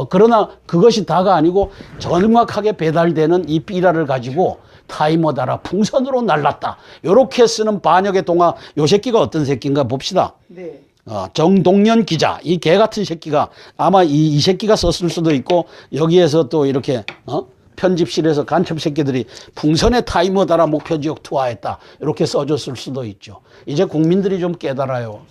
그러나 그것이 다가 아니고 정확하게 배달되는 이 삐라를 가지고 타이머 달아 풍선으로 날랐다. 이렇게 쓰는 반역의 동화 요 새끼가 어떤 새끼인가 봅시다. 네. 정동연 기자 이 개 같은 새끼가 아마 이 새끼가 썼을 수도 있고 여기에서 또 이렇게 편집실에서 간첩 새끼들이 풍선에 타이머 달아 목표 지역 투하했다. 이렇게 써줬을 수도 있죠. 이제 국민들이 좀 깨달아요.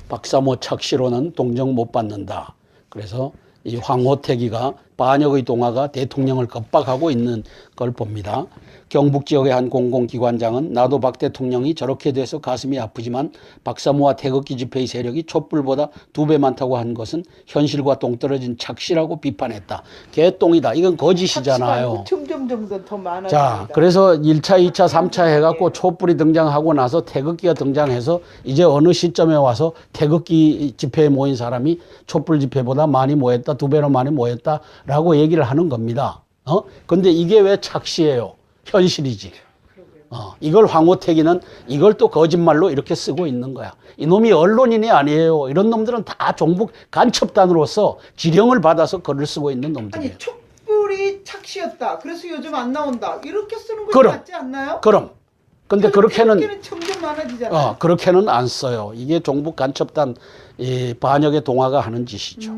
박사모 착시로는 동정 못 받는다. 그래서 이 황호태기가 반역의 동화가 대통령을 겁박하고 있는 걸 봅니다. 경북 지역의 한 공공기관장은 나도 박 대통령이 저렇게 돼서 가슴이 아프지만 박사모와 태극기 집회의 세력이 촛불보다 2배 많다고 한 것은 현실과 동떨어진 착시라고 비판했다. 개똥이다. 이건 거짓이잖아요. 점점 더 많아집니다. 자, 그래서 1차, 2차, 3차 해갖고 촛불이 등장하고 나서 태극기가 등장해서 이제 어느 시점에 와서 태극기 집회에 모인 사람이 촛불 집회보다 많이 모였다, 2배로 많이 모였다라고 얘기를 하는 겁니다. 근데 이게 왜 착시예요? 현실이지. 이걸 황호태기는 이걸 또 거짓말로 이렇게 쓰고 있는 거야. 이놈이 언론인이 아니에요. 이런 놈들은 다 종북 간첩단으로서 지령을 받아서 글을 쓰고 있는 놈들이에요. 아니 촛불이 착시였다. 그래서 요즘 안 나온다. 이렇게 쓰는 거 그럼, 맞지 않나요? 그럼 근데 그렇게는 점점 많아지잖아요. 그렇게는 안 써요. 이게 종북 간첩단 이 반역의 동화가 하는 짓이죠.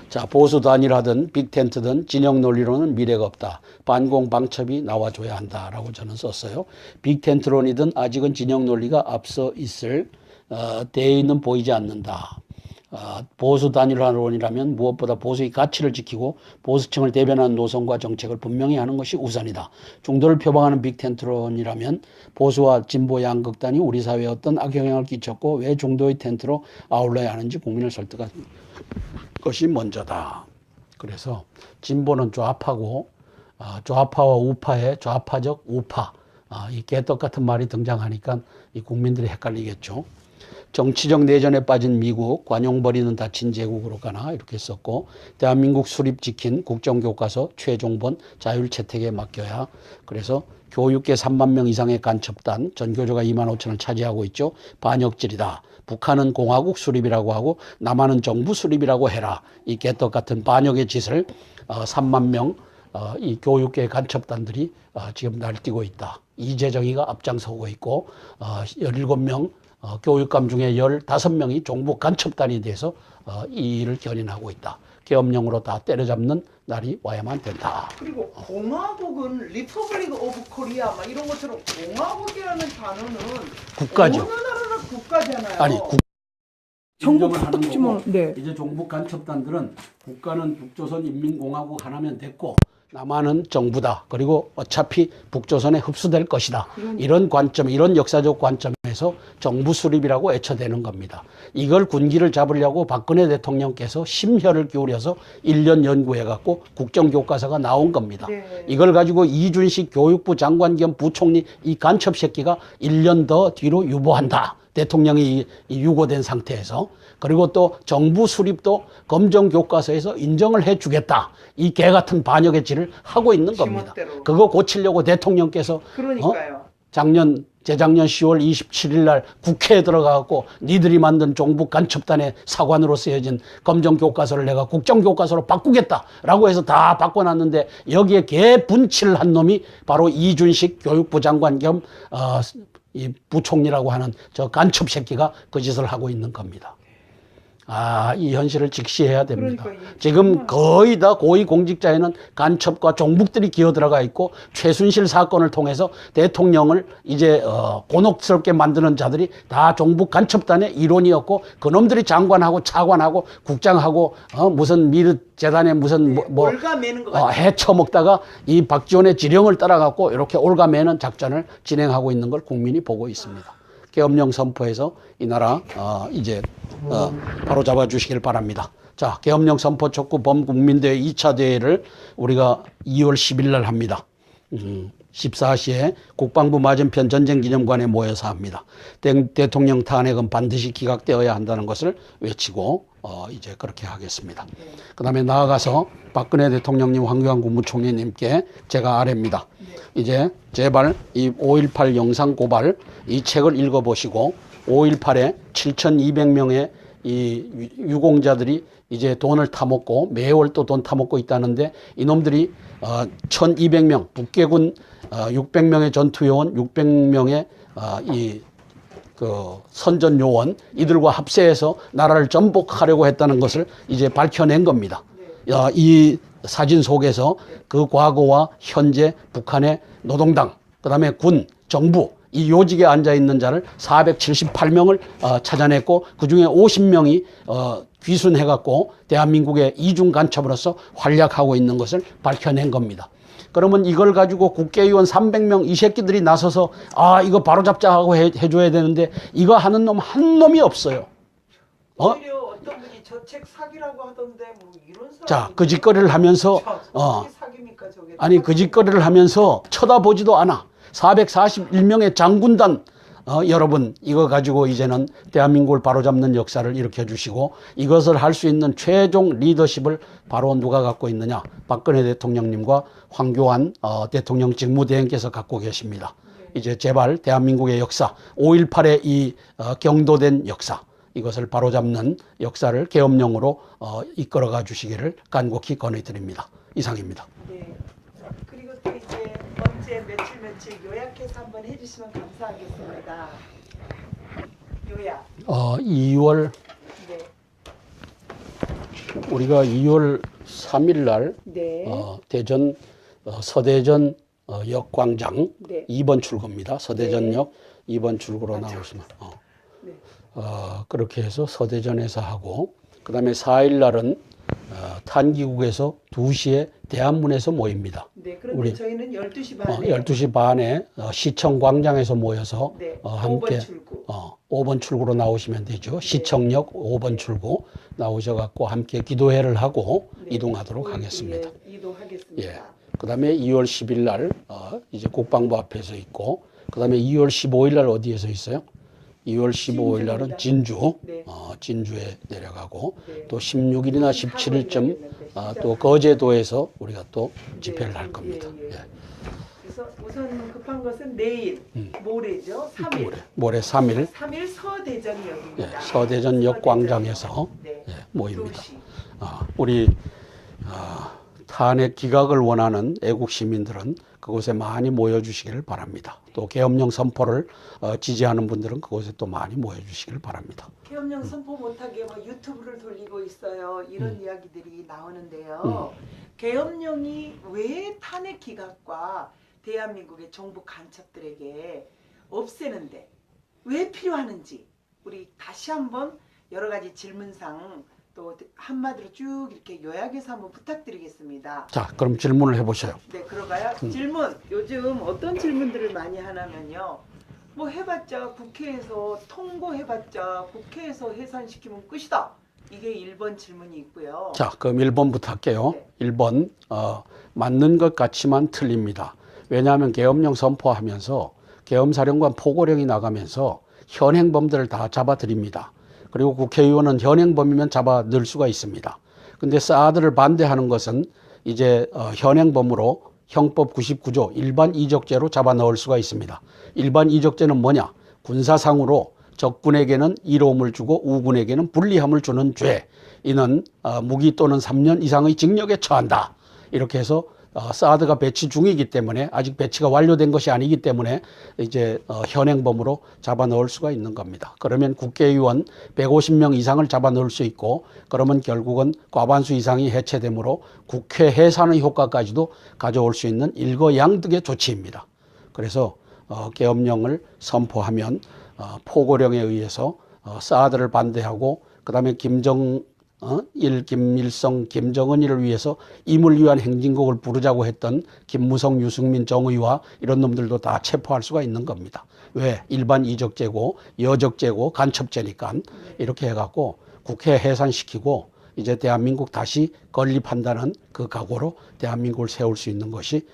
자, 보수 단일화든 빅텐트든 진영 논리로는 미래가 없다. 반공 방첩이 나와줘야 한다라고 저는 썼어요. 빅텐트론이든 아직은 진영 논리가 앞서 있을 대의는 보이지 않는다. 보수 단일화론이라면 무엇보다 보수의 가치를 지키고 보수층을 대변하는 노선과 정책을 분명히 하는 것이 우선이다. 중도를 표방하는 빅텐트론이라면 보수와 진보 양극단이 우리 사회에 어떤 악영향을 끼쳤고 왜 중도의 텐트로 아울러야 하는지 국민을 설득하는 것이 먼저다. 그래서 진보는 좌파고 좌파와 우파의 좌파적 우파, 이 개떡 같은 말이 등장하니까 이 국민들이 헷갈리겠죠. 정치적 내전에 빠진 미국, 관용버리는 닫힌 제국으로 가나 이렇게 썼고, 대한민국 수립 지킨 국정교과서 최종본 자율채택에 맡겨야. 그래서 교육계 3만 명 이상의 간첩단, 전교조가 2만 5천을 차지하고 있죠. 반역질이다. 북한은 공화국 수립이라고 하고 남한은 정부 수립이라고 해라. 이 개떡 같은 반역의 짓을 3만 명 이 교육계 간첩단들이 지금 날뛰고 있다. 이재정이가 앞장서고 있고 17명 교육감 중에 15명이 종북 간첩단이 돼서 이 일을 견인하고 있다. 계엄령으로 다 때려잡는 날이 와야만 된다. 그리고 공화국은 리퍼블릭 오브 코리아 막 이런 것처럼 공화국이라는 단어는 국가죠. 어느 나라나 국가잖아요. 아니 전국 하는 소득지만 거고, 네. 이제 종북 간첩단들은 국가는 북조선 인민공화국 하나면 됐고 남한은 정부다. 그리고 어차피 북조선에 흡수될 것이다. 이런 관점, 이런 역사적 관점에서 정부 수립이라고 애쳐대는 겁니다. 이걸 군기를 잡으려고 박근혜 대통령께서 심혈을 기울여서 1년 연구해갖고 국정교과서가 나온 겁니다. 네. 이걸 가지고 이준식 교육부 장관 겸 부총리 이 간첩 새끼가 1년 더 뒤로 유보한다. 대통령이 유고된 상태에서. 그리고 또 정부 수립도 검정교과서에서 인정을 해주겠다. 이 개같은 반역의 질을 하고 있는 겁니다. 지멋대로. 그거 고치려고 대통령께서 그러니까요. 재작년 10월 27일 날 국회에 들어가갖고 니들이 만든 종북 간첩단의 사관으로 쓰여진 검정교과서를 내가 국정교과서로 바꾸겠다라고 해서 다 바꿔놨는데 여기에 개분치를 한 놈이 바로 이준식 교육부 장관 겸 이 부총리라고 하는 저 간첩 새끼가 그 짓을 하고 있는 겁니다. 이 현실을 직시해야 됩니다. 지금 거의 다 고위공직자에는 간첩과 종북들이 기어들어가 있고 최순실 사건을 통해서 대통령을 이제 곤혹스럽게 만드는 자들이 다 종북 간첩단의 일원이었고 그놈들이 장관하고 차관하고 국장하고 무슨 미르 재단에 무슨 올가매는 것 같아요. 해쳐먹다가 이 박지원의 지령을 따라갖고 이렇게 올가매는 작전을 진행하고 있는 걸 국민이 보고 있습니다. 계엄령 선포해서 이 나라 이제 바로 잡아주시길 바랍니다. 자, 계엄령 선포 촉구 범국민대회 2차 대회를 우리가 2월 10일 날 합니다. 14시에 국방부 맞은편 전쟁기념관에 모여서 합니다. 대통령 탄핵은 반드시 기각되어야 한다는 것을 외치고 이제 그렇게 하겠습니다. 그 다음에 나아가서 박근혜 대통령님, 황교안 국무총리님께 제가 아뢰입니다. 이제 제발 이 5.18 영상 고발 이 책을 읽어보시고 5.18에 7,200명의 이 유공자들이 이제 돈을 타먹고 매월 또 돈 타먹고 있다는데 이놈들이 1,200명 북괴군 600명의 전투요원 600명의 그 선전 요원 이들과 합세해서 나라를 전복하려고 했다는 것을 이제 밝혀낸 겁니다. 이 사진 속에서 그 과거와 현재 북한의 노동당, 그다음에 군, 정부 이 요직에 앉아 있는 자를 478명을 찾아냈고 그중에 50명이 귀순해갖고 대한민국의 이중 간첩으로서 활약하고 있는 것을 밝혀낸 겁니다. 그러면 이걸 가지고 국회의원 300명 이 새끼들이 나서서 이거 바로잡자 하고 해줘야 되는데 이거 하는 놈 한 놈이 없어요. 오히려 어떤 분이 저 책 사기라고 하던데 뭐 이런 사람. 자, 그 짓거리를 하면서 사기입니까 저게? 아니 그 짓거리를 하면서 쳐다보지도 않아. 441명의 장군단 여러분 이거 가지고 이제는 대한민국을 바로잡는 역사를 일으켜 주시고 이것을 할 수 있는 최종 리더십을 바로 누가 갖고 있느냐. 박근혜 대통령님과 황교안 대통령 직무대행께서 갖고 계십니다. 이제 제발 대한민국의 역사 5.18의 이 경도된 역사 이것을 바로잡는 역사를 계엄령으로 이끌어가 주시기를 간곡히 권해드립니다. 이상입니다. 네. 그리고 또 이제 언제 며칠 며칠 요약해서 한번 해주시면 감사하겠습니다. 요약. 2월 네. 우리가 2월 3일 날 네. 대전 서대전 역광장 네. 2번 출구입니다. 서대전역 2번 출구로 나오시면 네. 그렇게 해서 서대전에서 하고 그다음에 4일 날은 탄기국에서 2시에 대한문에서 모입니다. 네. 그런데 우리 저희는 12시 반에 12시 반에 시청 광장에서 모여서 네. 함께 5번 출구. 5번 출구로 나오시면 되죠. 시청역 5번 출구 나오셔갖고 함께 기도회를 하고 네. 이동하도록 하겠습니다. 이동하겠습니다. 예. 그다음에 2월 10일 날 이제 국방부 앞에서 있고 그다음에 2월 15일 날 어디에서 있어요? 2월 15일 날은 진주, 네. 진주에 내려가고 네. 또 16일이나 17일쯤 진짜. 또 거제도에서 우리가 또 집회를 할 겁니다. 예, 예. 예. 그래서 우선 급한 것은 내일 모레죠. 3일. 모레 3일 3일 서대전역입니다. 예, 서대전 역광장에서 네. 예, 모입니다. 2시. 우리 탄핵 기각을 원하는 애국 시민들은 그곳에 많이 모여주시기를 바랍니다. 또 계엄령 선포를 지지하는 분들은 그곳에 또 많이 모여주시기를 바랍니다. 계엄령 선포 못하게 뭐 유튜브를 돌리고 있어요. 이런 이야기들이 나오는데요. 계엄령이 왜 탄핵 기각과 대한민국의 정부 간첩들에게 없애는데 왜 필요하는지 우리 다시 한번 여러 가지 질문상 또 한마디로 쭉 이렇게 요약해서 한번 부탁드리겠습니다. 자, 그럼 질문을 해보세요. 네, 그러가요. 질문. 요즘 어떤 질문들을 많이 하냐면요. 뭐 해봤자 국회에서 통과해봤자 국회에서 해산시키면 끝이다. 이게 1번 질문이 있고요. 자, 그럼 1번부터 할게요. 네. 1번 맞는 것 같지만 틀립니다. 왜냐하면 계엄령 선포하면서 계엄사령관 포고령이 나가면서 현행범들을 다 잡아들입니다. 그리고 국회의원은 현행범이면 잡아 넣을 수가 있습니다. 근데 사드를 반대하는 것은 이제 현행범으로 형법 99조 일반 이적죄로 잡아 넣을 수가 있습니다. 일반 이적죄는 뭐냐? 군사상으로 적군에게는 이로움을 주고 우군에게는 불리함을 주는 죄. 이는 무기 또는 3년 이상의 징역에 처한다. 이렇게 해서 사드가 배치 중이기 때문에 아직 배치가 완료된 것이 아니기 때문에 이제 현행범으로 잡아 넣을 수가 있는 겁니다. 그러면 국회의원 150명 이상을 잡아 넣을 수 있고 그러면 결국은 과반수 이상이 해체되므로 국회 해산의 효과까지도 가져올 수 있는 일거양득의 조치입니다. 그래서 계엄령을 선포하면 포고령에 의해서 사드를 반대하고 그다음에 김정일, 김일성, 김정은이를 위해서 임을 위한 행진곡을 부르자고 했던 김무성, 유승민, 정의와 이런 놈들도 다 체포할 수가 있는 겁니다. 왜? 일반 이적죄고 여적죄고 간첩죄니까 이렇게 해갖고 국회 해산시키고 이제 대한민국 다시 건립한다는 그 각오로 대한민국을 세울 수 있는 것이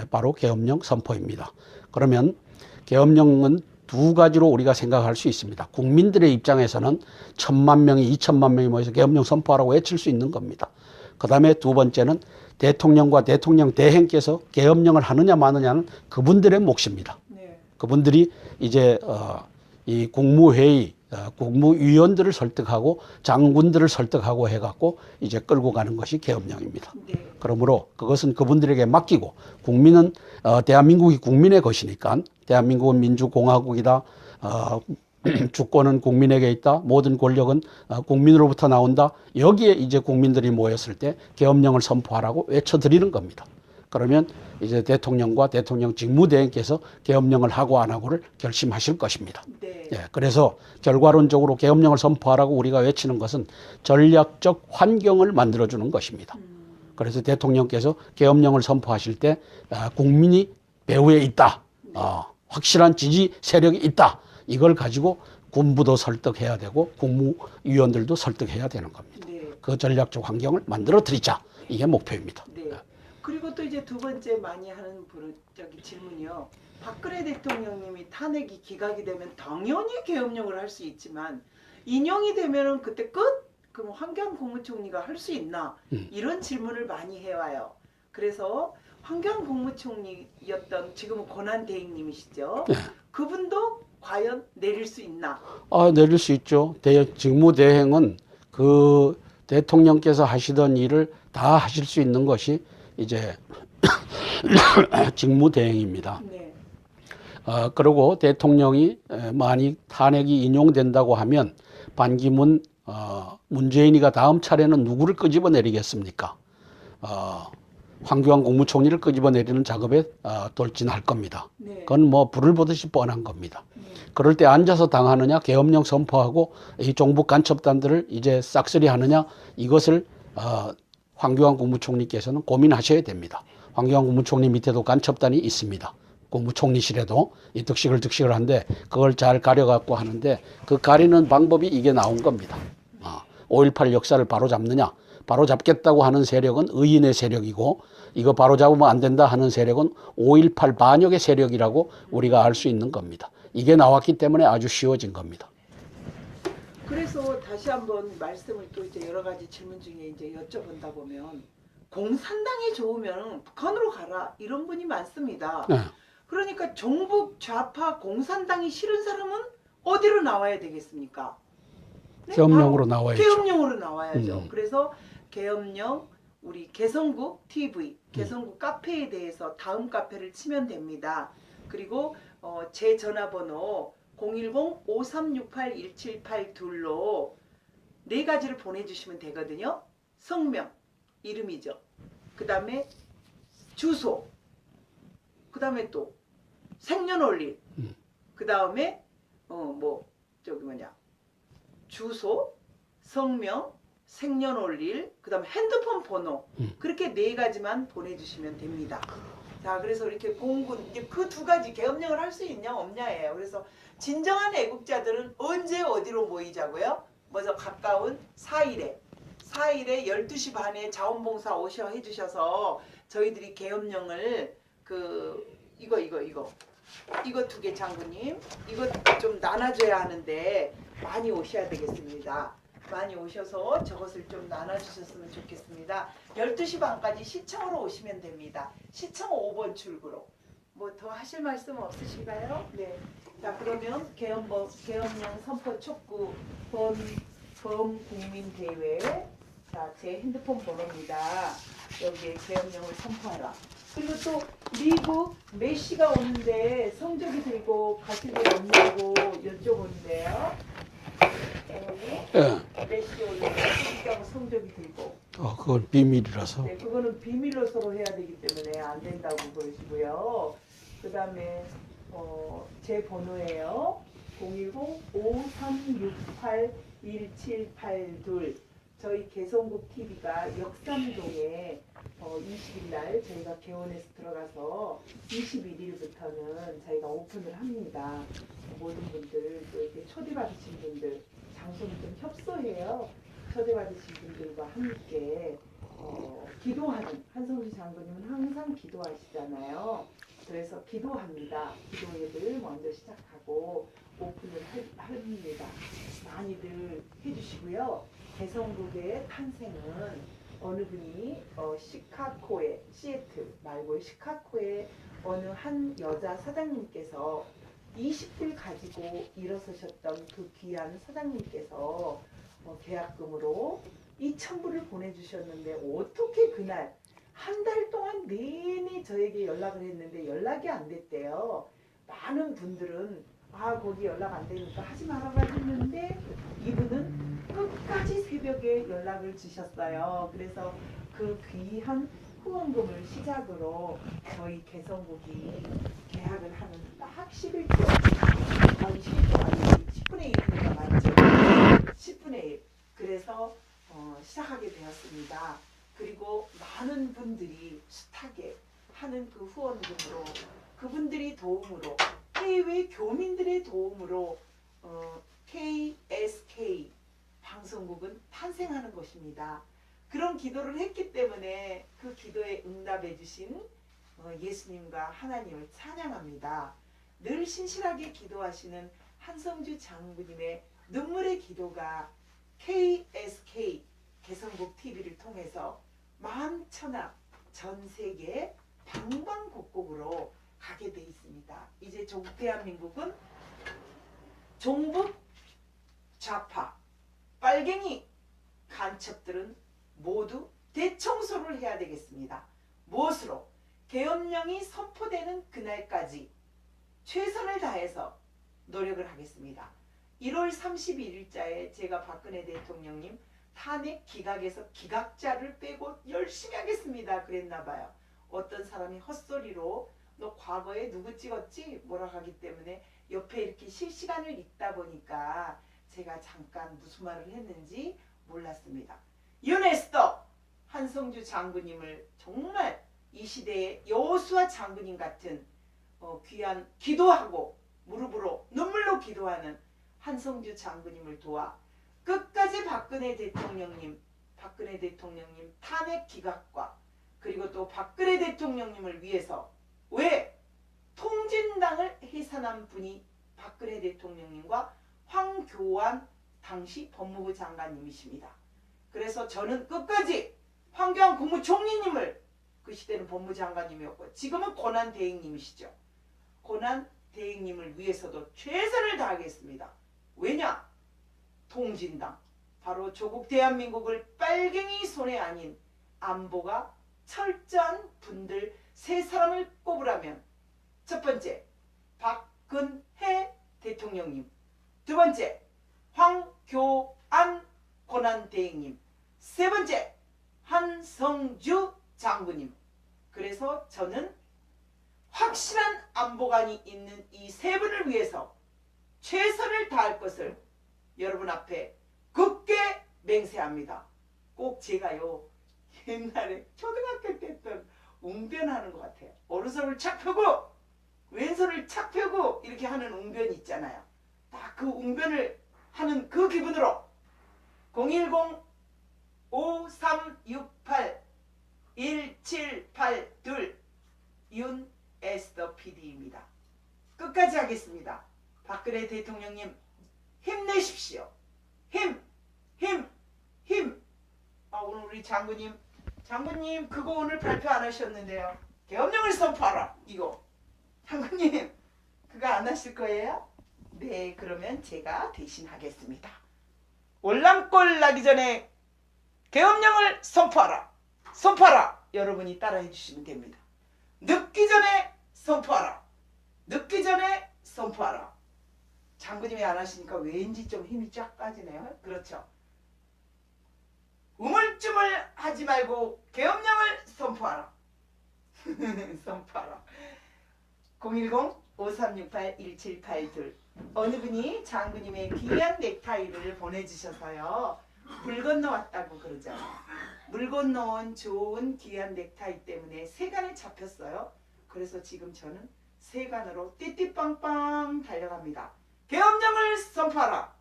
바로 계엄령 선포입니다. 그러면 계엄령은 두 가지로 우리가 생각할 수 있습니다. 국민들의 입장에서는 1,000만 명이 2,000만 명이 모여서 계엄령 선포하라고 외칠 수 있는 겁니다. 그 다음에 두 번째는 대통령과 대통령 대행께서 계엄령을 하느냐 마느냐는 그분들의 몫입니다. 네. 그분들이 이제 이 국무회의, 국무위원들을 설득하고 장군들을 설득하고 해갖고 이제 끌고 가는 것이 계엄령입니다. 네. 그러므로 그것은 그분들에게 맡기고 국민은 대한민국이 국민의 것이니까 대한민국은 민주공화국이다. 주권은 국민에게 있다. 모든 권력은 국민으로부터 나온다. 여기에 이제 국민들이 모였을 때 계엄령을 선포하라고 외쳐드리는 겁니다. 그러면 이제 대통령과 대통령 직무대행께서 계엄령을 하고 안 하고를 결심하실 것입니다. 네. 예, 그래서 결과론적으로 계엄령을 선포하라고 우리가 외치는 것은 전략적 환경을 만들어주는 것입니다. 그래서 대통령께서 계엄령을 선포하실 때 국민이 배후에 있다. 확실한 지지 세력이 있다. 이걸 가지고 군부도 설득해야 되고 국무위원들도 설득해야 되는 겁니다. 네. 그 전략적 환경을 만들어 드리자. 이게 목표입니다. 네. 그리고 또 이제 두 번째 많이 하는 질문이요. 박근혜 대통령님이 탄핵이 기각이 되면 당연히 계엄령을 할 수 있지만 인용이 되면은 그때 끝? 그럼 환경 국무총리가 할 수 있나? 이런 질문을 많이 해와요. 그래서 환경 국무총리였던 지금은 권한대행님이시죠. 네. 그분도 과연 내릴 수 있나? 내릴 수 있죠. 직무대행은 그 대통령께서 하시던 일을 다 하실 수 있는 것이 이제 직무대행입니다. 네. 그리고 대통령이 만약 탄핵이 인용된다고 하면 반기문, 문재인이가 다음 차례는 누구를 끄집어내리겠습니까? 황교안 국무총리를 끄집어내리는 작업에 돌진할 겁니다. 네. 그건 뭐 불을 보듯이 뻔한 겁니다. 그럴 때 앉아서 당하느냐, 계엄령 선포하고 이 종북 간첩단들을 이제 싹쓸이 하느냐, 이것을 황교안 국무총리께서는 고민하셔야 됩니다. 황교안 국무총리 밑에도 간첩단이 있습니다. 국무총리실에도 이 득식을 한데 그걸 잘 가려갖고 하는데 그 가리는 방법이 이게 나온 겁니다. 5.18 역사를 바로잡느냐, 바로잡겠다고 하는 세력은 의인의 세력이고 이거 바로잡으면 안 된다 하는 세력은 5.18 반역의 세력이라고 우리가 알 수 있는 겁니다. 이게 나왔기 때문에 아주 쉬워진 겁니다. 그래서 다시 한번 말씀을 또 이제 여러 가지 질문 중에 이제 여쭤본다 보면 공산당이 좋으면 북한으로 가라 이런 분이 많습니다. 네. 그러니까 종북 좌파 공산당이 싫은 사람은 어디로 나와야 되겠습니까? 네? 계엄령으로 나와야죠. 계엄령으로 나와야죠. 그래서 계엄령 우리 개성국 TV, 개성국 카페에 대해서 다음 카페를 치면 됩니다. 그리고 제 전화번호 010-5368-1782로 네 가지를 보내주시면 되거든요. 성명, 이름이죠. 그 다음에 주소, 그 다음에 또 생년월일, 그 다음에 주소, 성명, 생년월일, 그 다음에 핸드폰 번호, 그렇게 네 가지만 보내주시면 됩니다. 자, 그래서 이렇게 공군, 그 두 가지 계엄령을 할 수 있냐 없냐예요. 그래서 진정한 애국자들은 언제 어디로 모이자고요? 먼저 가까운 4일에 12시 반에 자원봉사 오셔 해주셔서 저희들이 계엄령을 이거 두 개 장군님, 이거 좀 나눠줘야 하는데 많이 오셔야 되겠습니다. 많이 오셔서 저것을 좀 나눠주셨으면 좋겠습니다. 12시 반까지 시청으로 오시면 됩니다. 시청 5번 출구로. 뭐 더 하실 말씀 없으신가요? 네. 자, 그러면 계엄령 선포 촉구 범국민대회. 자, 제 핸드폰 번호입니다. 여기에 계엄령을 선포하라. 그리고 또 미국 메시가 오는데 성적이 들고 가실 일 없냐고 여쭤보는데요. 메시 오는데 성적이 들고. 그건 비밀이라서. 네, 그거는 비밀로 서로 해야 되기 때문에 안 된다고 그러시고요. 그 다음에 제 번호예요. 010-5368-1782. 저희 개성국 TV가 역삼동에 20일 날 저희가 개원해서 들어가서 21일부터는 저희가 오픈을 합니다. 모든 분들 또 이렇게 초대받으신 분들 장소는 좀 협소해요. 초대받으신 분들과 함께 기도하는 한성주 장군님은 항상 기도하시잖아요. 그래서 기도합니다. 기도 예배를 먼저 시작하고 오픈을 합니다. 많이들 해주시고요. 개성국의 탄생은 어느 분이 시카고의 시애틀 말고 시카고의 어느 한 여자 사장님께서 20불 가지고 일어서셨던 그 귀한 사장님께서 계약금으로 2,000불을 보내주셨는데 어떻게 그날 한 달 동안 내내 저에게 연락을 했는데 연락이 안 됐대요. 많은 분들은 거기 연락 안 되니까 하지 말아라 했는데 이분은 끝까지 새벽에 연락을 주셨어요. 그래서 그 귀한 후원금을 시작으로 저희 개성국이 계약을 하는 딱 11조, 10분의 1이니까 맞죠? 10분의 1. 그래서 시작하게 되었습니다. 그리고 많은 분들이 숱하게 하는 그 후원금으로 그분들이 도움으로 해외 교민들의 도움으로 KSK 방송국은 탄생하는 것입니다. 그런 기도를 했기 때문에 그 기도에 응답해 주신 예수님과 하나님을 찬양합니다. 늘 신실하게 기도하시는 한성주 장군님의 눈물의 기도가 KSK 개성국 TV를 통해서 만천하 전 세계 방방곡곡으로 가게 돼 있습니다. 이제 대한민국은 종북 좌파 빨갱이 간첩들은 모두 대청소를 해야 되겠습니다. 무엇으로? 계엄령이 선포되는 그날까지 최선을 다해서 노력을 하겠습니다. 1월 31일자에 제가 박근혜 대통령님 탄핵 기각에서 기각자를 빼고 열심히 하겠습니다 그랬나봐요. 어떤 사람이 헛소리로 너 과거에 누구 찍었지? 뭐라 하기 때문에 옆에 이렇게 실시간을 읽다 보니까 제가 잠깐 무슨 말을 했는지 몰랐습니다. 유네스터 한성주 장군님을 정말 이 시대의 여호수아 장군님 같은 귀한 기도하고 무릎으로 눈물로 기도하는 한성주 장군님을 도와 끝까지 박근혜 대통령님 탄핵 기각과 그리고 또 박근혜 대통령님을 위해서 왜 통진당을 해산한 분이 박근혜 대통령님과 황교안 당시 법무부 장관님이십니다. 그래서 저는 끝까지 황교안 국무총리님을 그 시대는 법무장관님이었고 지금은 권한대행님이시죠. 권한대행님을 위해서도 최선을 다하겠습니다. 왜냐? 통진당 바로 조국 대한민국을 빨갱이 손에 아닌 안보가 철저한 분들 세 사람을 꼽으라면 첫 번째 박근혜 대통령님, 두 번째 황교안 권한대행님, 세 번째 한성주 장군님. 그래서 저는 확실한 안보관이 있는 이 세 분을 위해서 최선을 다할 것을 여러분 앞에 굳게 맹세합니다. 꼭 제가요 옛날에 초등학교 때 했던 웅변하는 것 같아요. 오른손을 착 펴고 왼손을 착 펴고 이렇게 하는 웅변이 있잖아요. 딱 그 웅변을 하는 그 기분으로 010-5368-1782 윤에스더 PD입니다. 끝까지 하겠습니다. 박근혜 대통령님 힘내십시오. 힘! 오늘 우리 장군님 그거 오늘 발표 안 하셨는데요. 계엄령을 선포하라 이거. 장군님 그거 안 하실 거예요? 네, 그러면 제가 대신 하겠습니다. 월남골 나기 전에 계엄령을 선포하라. 여러분이 따라해 주시면 됩니다. 늦기 전에 선포하라. 장군님이 안 하시니까 왠지 좀 힘이 쫙 빠지네요. 그렇죠. 우물쭈물 하지 말고 계엄령을 선포하라. 010-5368-1782 어느 분이 장군님의 귀한 넥타이를 보내주셔서요. 물 건너왔다고 그러잖아요. 물 건너온 좋은 귀한 넥타이 때문에 세간에 잡혔어요. 그래서 지금 저는 세간으로 띠띠빵빵 달려갑니다. 계엄령을 선포하라.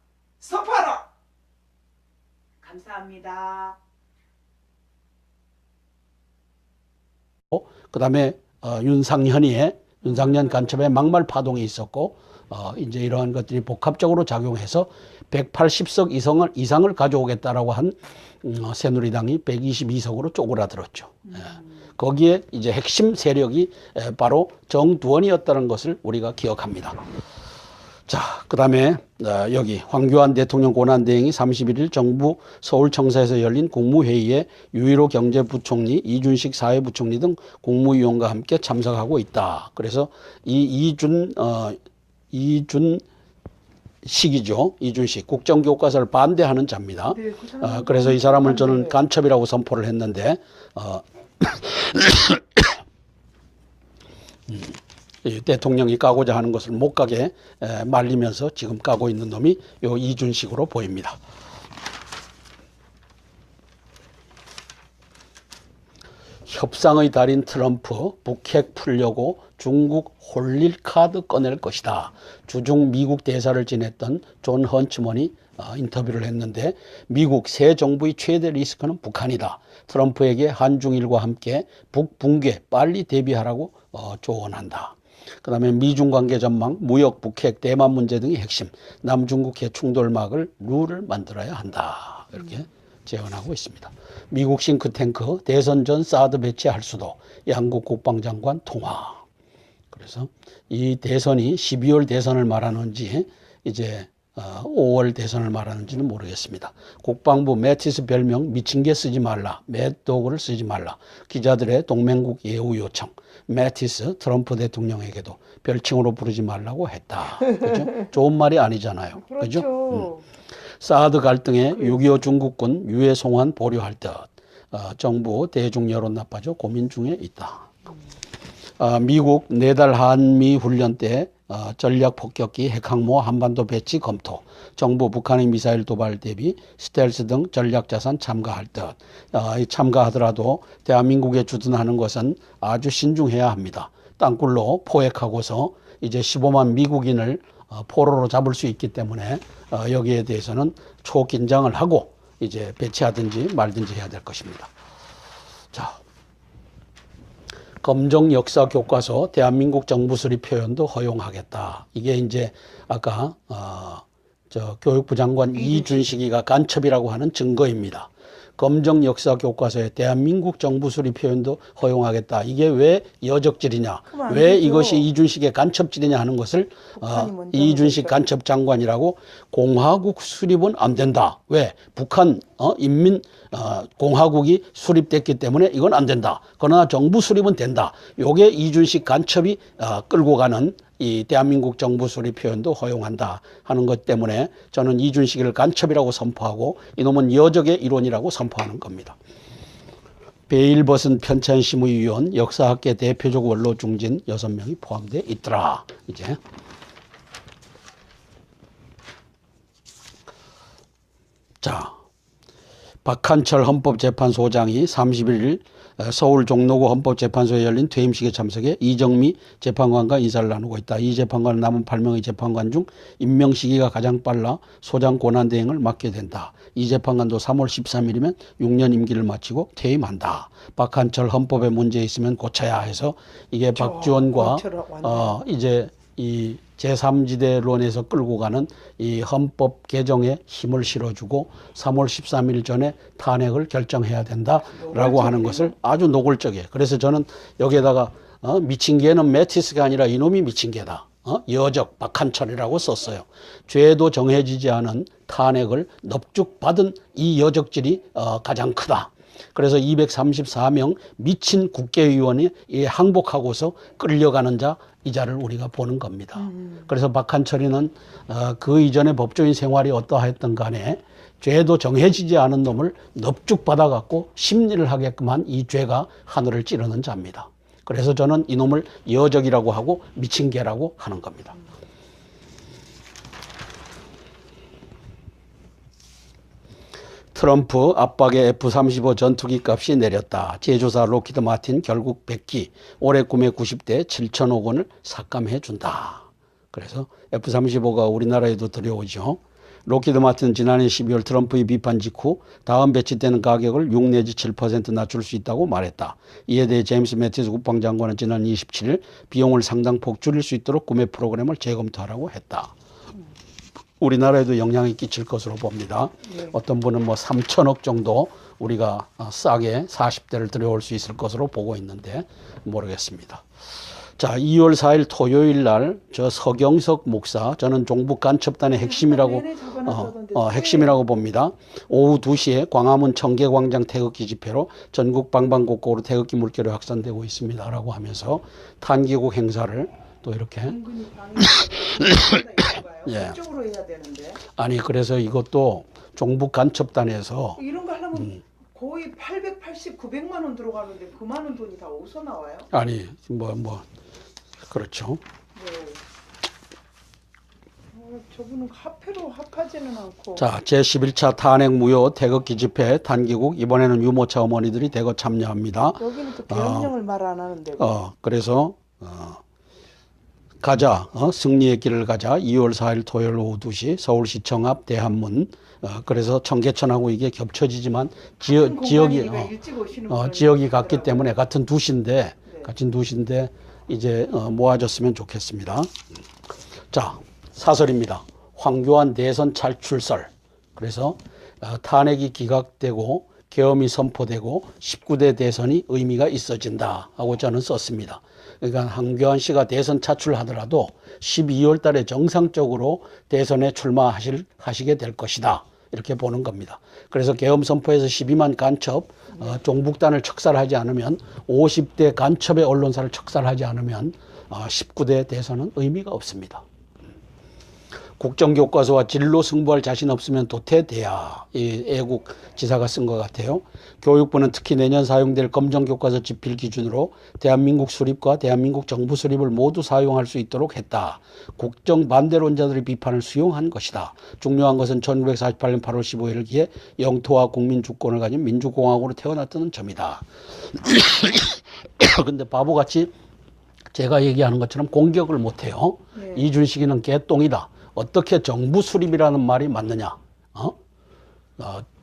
감사합니다. 그 다음에 윤상현 간첩의 막말 파동이 있었고 이제 이러한 것들이 복합적으로 작용해서 180석 이상을 가져오겠다라고 한 새누리당이 122석으로 쪼그라들었죠. 거기에 이제 핵심 세력이 바로 정두원이었다는 것을 우리가 기억합니다. 자, 그 다음에 여기 황교안 대통령 권한대행이 31일 정부 서울청사에서 열린 국무회의에 유일호 경제부총리, 이준식 사회부총리 등 국무위원과 함께 참석하고 있다. 그래서 이 이준식 국정교과서를 반대하는 자입니다. 네, 그래서 이 사람을 저는 간첩이라고 선포를 했는데 대통령이 까고자 하는 것을 못 가게 말리면서 지금 까고 있는 놈이 요 이준식으로 보입니다. 협상의 달인 트럼프 북핵 풀려고 중국 홀릴 카드 꺼낼 것이다. 주중 미국 대사를 지냈던 존 헌츠먼이 인터뷰를 했는데 미국 새 정부의 최대 리스크는 북한이다. 트럼프에게 한중일과 함께 북붕괴 빨리 대비하라고 조언한다. 그 다음에 미중 관계 전망, 무역, 북핵, 대만 문제 등의 핵심, 남중국해 충돌 막을 룰을 만들어야 한다. 이렇게 제언하고 있습니다. 미국 싱크탱크 대선 전 사드 배치할 수도, 양국 국방장관 통화. 그래서 이 대선이 12월 대선을 말하는지 이제 5월 대선을 말하는지는 모르겠습니다. 국방부 매티스 별명 미친 개 쓰지 말라. 매도그를 쓰지 말라. 기자들의 동맹국 예우 요청. 매티스 트럼프 대통령에게도 별칭으로 부르지 말라고 했다. 그죠? 좋은 말이 아니잖아요. 그죠? 그렇죠. 사드 갈등에 6.25 중국군 유해 송환 보류할 듯 정부 대중 여론 나빠져 고민 중에 있다. 미국 4달 한미 훈련 때 전략 폭격기 핵항모 한반도 배치 검토. 정부 북한의 미사일 도발 대비 스텔스 등 전략 자산 참가할 듯. 참가하더라도 대한민국에 주둔하는 것은 아주 신중해야 합니다. 땅굴로 포획하고서 이제 15만 미국인을 포로로 잡을 수 있기 때문에 여기에 대해서는 초긴장을 하고 이제 배치하든지 말든지 해야 될 것입니다. 자, 검정 역사 교과서 대한민국 정부 수립 표현도 허용하겠다. 이게 이제 아까 교육부 장관 이준식이가 간첩이라고 하는 증거입니다. 검정 역사 교과서에 대한민국 정부 수립 표현도 허용하겠다. 이게 왜 여적질이냐? 왜 이것이 이준식의 간첩질이냐 하는 것을 이준식 간첩 장관이라고 공화국 수립은 안 된다. 왜? 북한 인민 공화국이 수립됐기 때문에 이건 안 된다. 그러나 정부 수립은 된다. 요게 이준식 간첩이 끌고 가는 이 대한민국 정부 수립 표현도 허용한다 하는 것 때문에 저는 이준식을 간첩이라고 선포하고 이놈은 여적의 일원이라고 선포하는 겁니다. 베일벗은 편찬심의위원 역사학계 대표적 원로 중진 6명이 포함되어 있더라. 이제 자, 박한철 헌법재판소장이 31일 서울 종로구 헌법재판소에 열린 퇴임식에 참석해 이정미 재판관과 인사를 나누고 있다. 이 재판관은 남은 8명의 재판관 중 임명 시기가 가장 빨라 소장 권한대행을 맡게 된다. 이 재판관도 3월 13일이면 6년 임기를 마치고 퇴임한다. 박한철 헌법에 문제 있으면 고쳐야 해서 이게 박지원과 이제 이 제3지대론에서 끌고 가는 이 헌법 개정에 힘을 실어주고 3월 13일 전에 탄핵을 결정해야 된다라고 하는 것을 아주 노골적이에요. 그래서 저는 여기에다가 미친 개는 매티스가 아니라 이놈이 미친 개다. 여적 박한철이라고 썼어요. 죄도 정해지지 않은 탄핵을 넙죽받은 이 여적질이 가장 크다. 그래서 234명 미친 국회의원이 항복하고서 끌려가는 자, 이 자를 우리가 보는 겁니다. 그래서 박한철이는 그 이전에 법조인 생활이 어떠했던 간에 죄도 정해지지 않은 놈을 넙죽 받아갖고 심리를 하게끔 한 이 죄가 하늘을 찌르는 자입니다. 그래서 저는 이놈을 여적이라고 하고 미친 개라고 하는 겁니다. 트럼프 압박에 F-35 전투기 값이 내렸다. 제조사 록히드 마틴 결국 100기, 올해 구매 90대 7천억 원을 삭감해 준다. 그래서 F-35가 우리나라에도 들여오죠. 록히드 마틴은 지난해 12월 트럼프의 비판 직후 다음 배치되는 가격을 6 내지 7% 낮출 수 있다고 말했다. 이에 대해 제임스 매티스 국방장관은 지난 27일 비용을 상당폭 줄일 수 있도록 구매 프로그램을 재검토하라고 했다. 우리나라에도 영향이 끼칠 것으로 봅니다. 네. 어떤 분은 뭐 3천억 정도 우리가 싸게 40대를 들여올 수 있을 것으로 보고 있는데 모르겠습니다. 자, 2월 4일 토요일 날 저 서경석 목사, 저는 종북 간첩단의 핵심이라고 핵심이라고 봅니다. 오후 2시에 광화문 청계광장 태극기 집회로 전국 방방곡곡으로 태극기 물결이 확산되고 있습니다라고 하면서 탄기국 행사를 또 이렇게 예. 쪽으로 해야 되는데. 아니 그래서 이것도 종북 간첩단에서 이런 거 하려면 거의 880, 900만 원 들어가는데 그 많은 돈이 다 어디서 나와요? 아니 그렇죠. 네. 저분은 화폐로 합하지는 않고. 자, 제11차 탄핵 무효 태극기 집회 단기국 이번에는 유모차 어머니들이 대거 참여합니다. 여기는 또 계엄령을 말 안 하는데. 그래서 가자, 승리의 길을 가자. 2월 4일 토요일 오후 2시 서울시청 앞 대한문. 그래서 청계천하고 이게 겹쳐지지만 지역이 같기 때문에 같은 도시인데 이제 모아졌으면 좋겠습니다. 자, 사설입니다. 황교안 대선 탈출설. 그래서 탄핵이 기각되고 계엄이 선포되고 19대 대선이 의미가 있어진다 하고 저는 썼습니다. 그러니까 한교안 씨가 대선 차출하더라도 12월 달에 정상적으로 대선에 출마하시게 될 것이다. 이렇게 보는 겁니다. 그래서 계엄 선포에서 12만 간첩 종북단을 척살하지 않으면 50대 간첩의 언론사를 척살하지 않으면 19대 대선은 의미가 없습니다. 국정교과서와 진로 승부할 자신 없으면 도태돼야 이 애국 지사가 쓴 것 같아요. 교육부는 특히 내년 사용될 검정교과서 집필 기준으로 대한민국 수립과 대한민국 정부 수립을 모두 사용할 수 있도록 했다. 국정 반대론자들의 비판을 수용한 것이다. 중요한 것은 1948년 8월 15일을 기해 영토와 국민 주권을 가진 민주공화국으로 태어났다는 점이다. 근데 바보같이 제가 얘기하는 것처럼 공격을 못해요. 네. 이준식이는 개똥이다. 어떻게 정부 수립이라는 말이 맞느냐?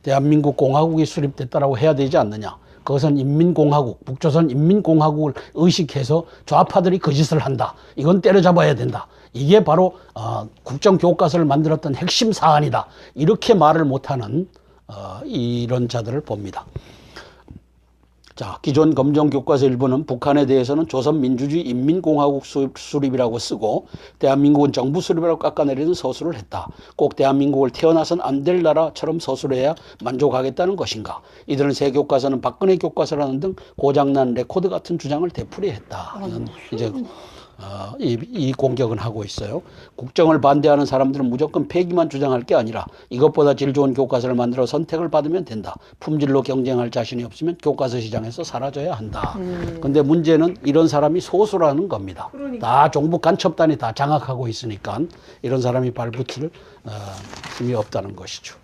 대한민국 공화국이 수립됐다라고 해야 되지 않느냐? 그것은 인민공화국, 북조선 인민공화국을 의식해서 좌파들이 그 짓을 한다. 이건 때려잡아야 된다. 이게 바로 국정교과서를 만들었던 핵심 사안이다. 이렇게 말을 못하는 이런 자들을 봅니다. 자, 기존 검정교과서 일부는 북한에 대해서는 조선민주주의 인민공화국 수립이라고 쓰고 대한민국은 정부 수립이라고 깎아내리는 서술을 했다. 꼭 대한민국을 태어나선 안 될 나라처럼 서술해야 만족하겠다는 것인가. 이들은 새 교과서는 박근혜 교과서라는 등 고장난 레코드 같은 주장을 되풀이했다. 이제 이 공격은 하고 있어요. 국정을 반대하는 사람들은 무조건 폐기만 주장할 게 아니라 이것보다 질 좋은 교과서를 만들어 선택을 받으면 된다. 품질로 경쟁할 자신이 없으면 교과서 시장에서 사라져야 한다. 근데 문제는 이런 사람이 소수라는 겁니다. 다 종북 간첩단이 다 장악하고 있으니까 이런 사람이 발붙일 힘이 없다는 것이죠.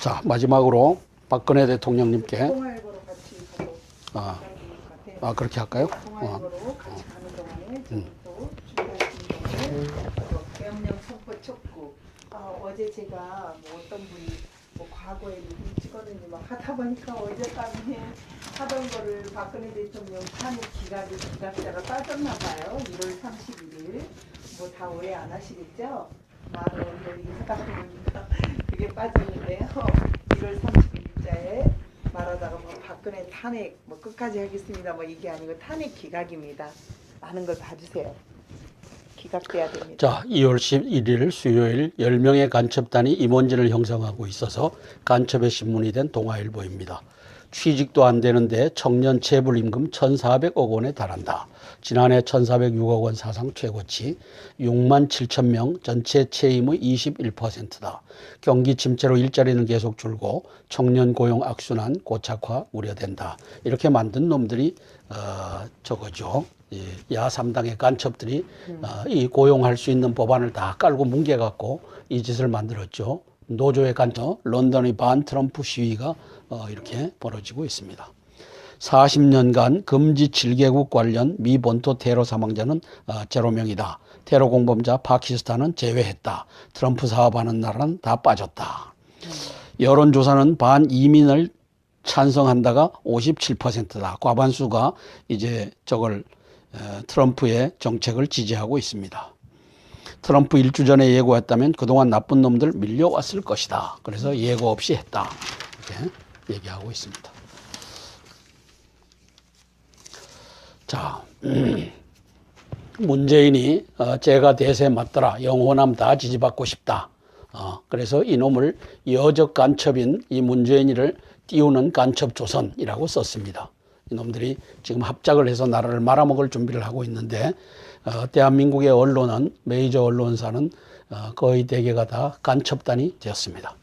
자, 마지막으로 박근혜 대통령님께 그렇게 할까요? 통화로 같이 가는 동안에 또 계엄령 선포 촉구. 어제 제가 뭐 어떤 분이 뭐 과거에 누구 찍었는지 막 하다 보니까 어젯밤에 하던 거를 박근혜 대통령 탄핵 기각자가 빠졌나 봐요. 1월 31일. 뭐 다 오해 안 하시겠죠? 말을 하다 보니까 그게 빠졌는데요. 1월 31일자에 말하다가 뭐 박근혜 탄핵 뭐 끝까지 하겠습니다 뭐 이게 아니고 탄핵 기각입니다. 많은 걸 봐주세요. 기각돼야 됩니다. 자, 2월 11일 수요일 10명의 간첩단이 임원진을 형성하고 있어서 간첩의 신문이 된 동아일보입니다. 취직도 안 되는데 청년 체불임금 1,400억 원에 달한다. 지난해 1,406억 원 사상 최고치, 6만 7천 명, 전체 채임의 21%다. 경기 침체로 일자리는 계속 줄고 청년 고용 악순환 고착화 우려된다. 이렇게 만든 놈들이 저거죠. 야3당의 간첩들이 이 고용할 수 있는 법안을 다 깔고 뭉개갖고 이 짓을 만들었죠. 노조의 간첩, 런던의 반 트럼프 시위가 이렇게 벌어지고 있습니다. 40년간 금지 7개국 관련 미 본토 테러 사망자는 0명이다. 테러 공범자 파키스탄은 제외했다. 트럼프 사업하는 나라는 다 빠졌다. 여론조사는 반이민을 찬성한다가 57%다. 과반수가 이제 저걸 트럼프의 정책을 지지하고 있습니다. 트럼프 일주 전에 예고했다면 그동안 나쁜 놈들 밀려왔을 것이다. 그래서 예고 없이 했다. 이렇게 얘기하고 있습니다. 자, 문재인이 제가 대세에 맞더라. 영호남 다 지지받고 싶다. 그래서 이놈을 여적 간첩인 이 문재인이를 띄우는 간첩 조선이라고 썼습니다. 이놈들이 지금 합작을 해서 나라를 말아먹을 준비를 하고 있는데 대한민국의 언론은 메이저 언론사는 거의 대개가 다 간첩단이 되었습니다.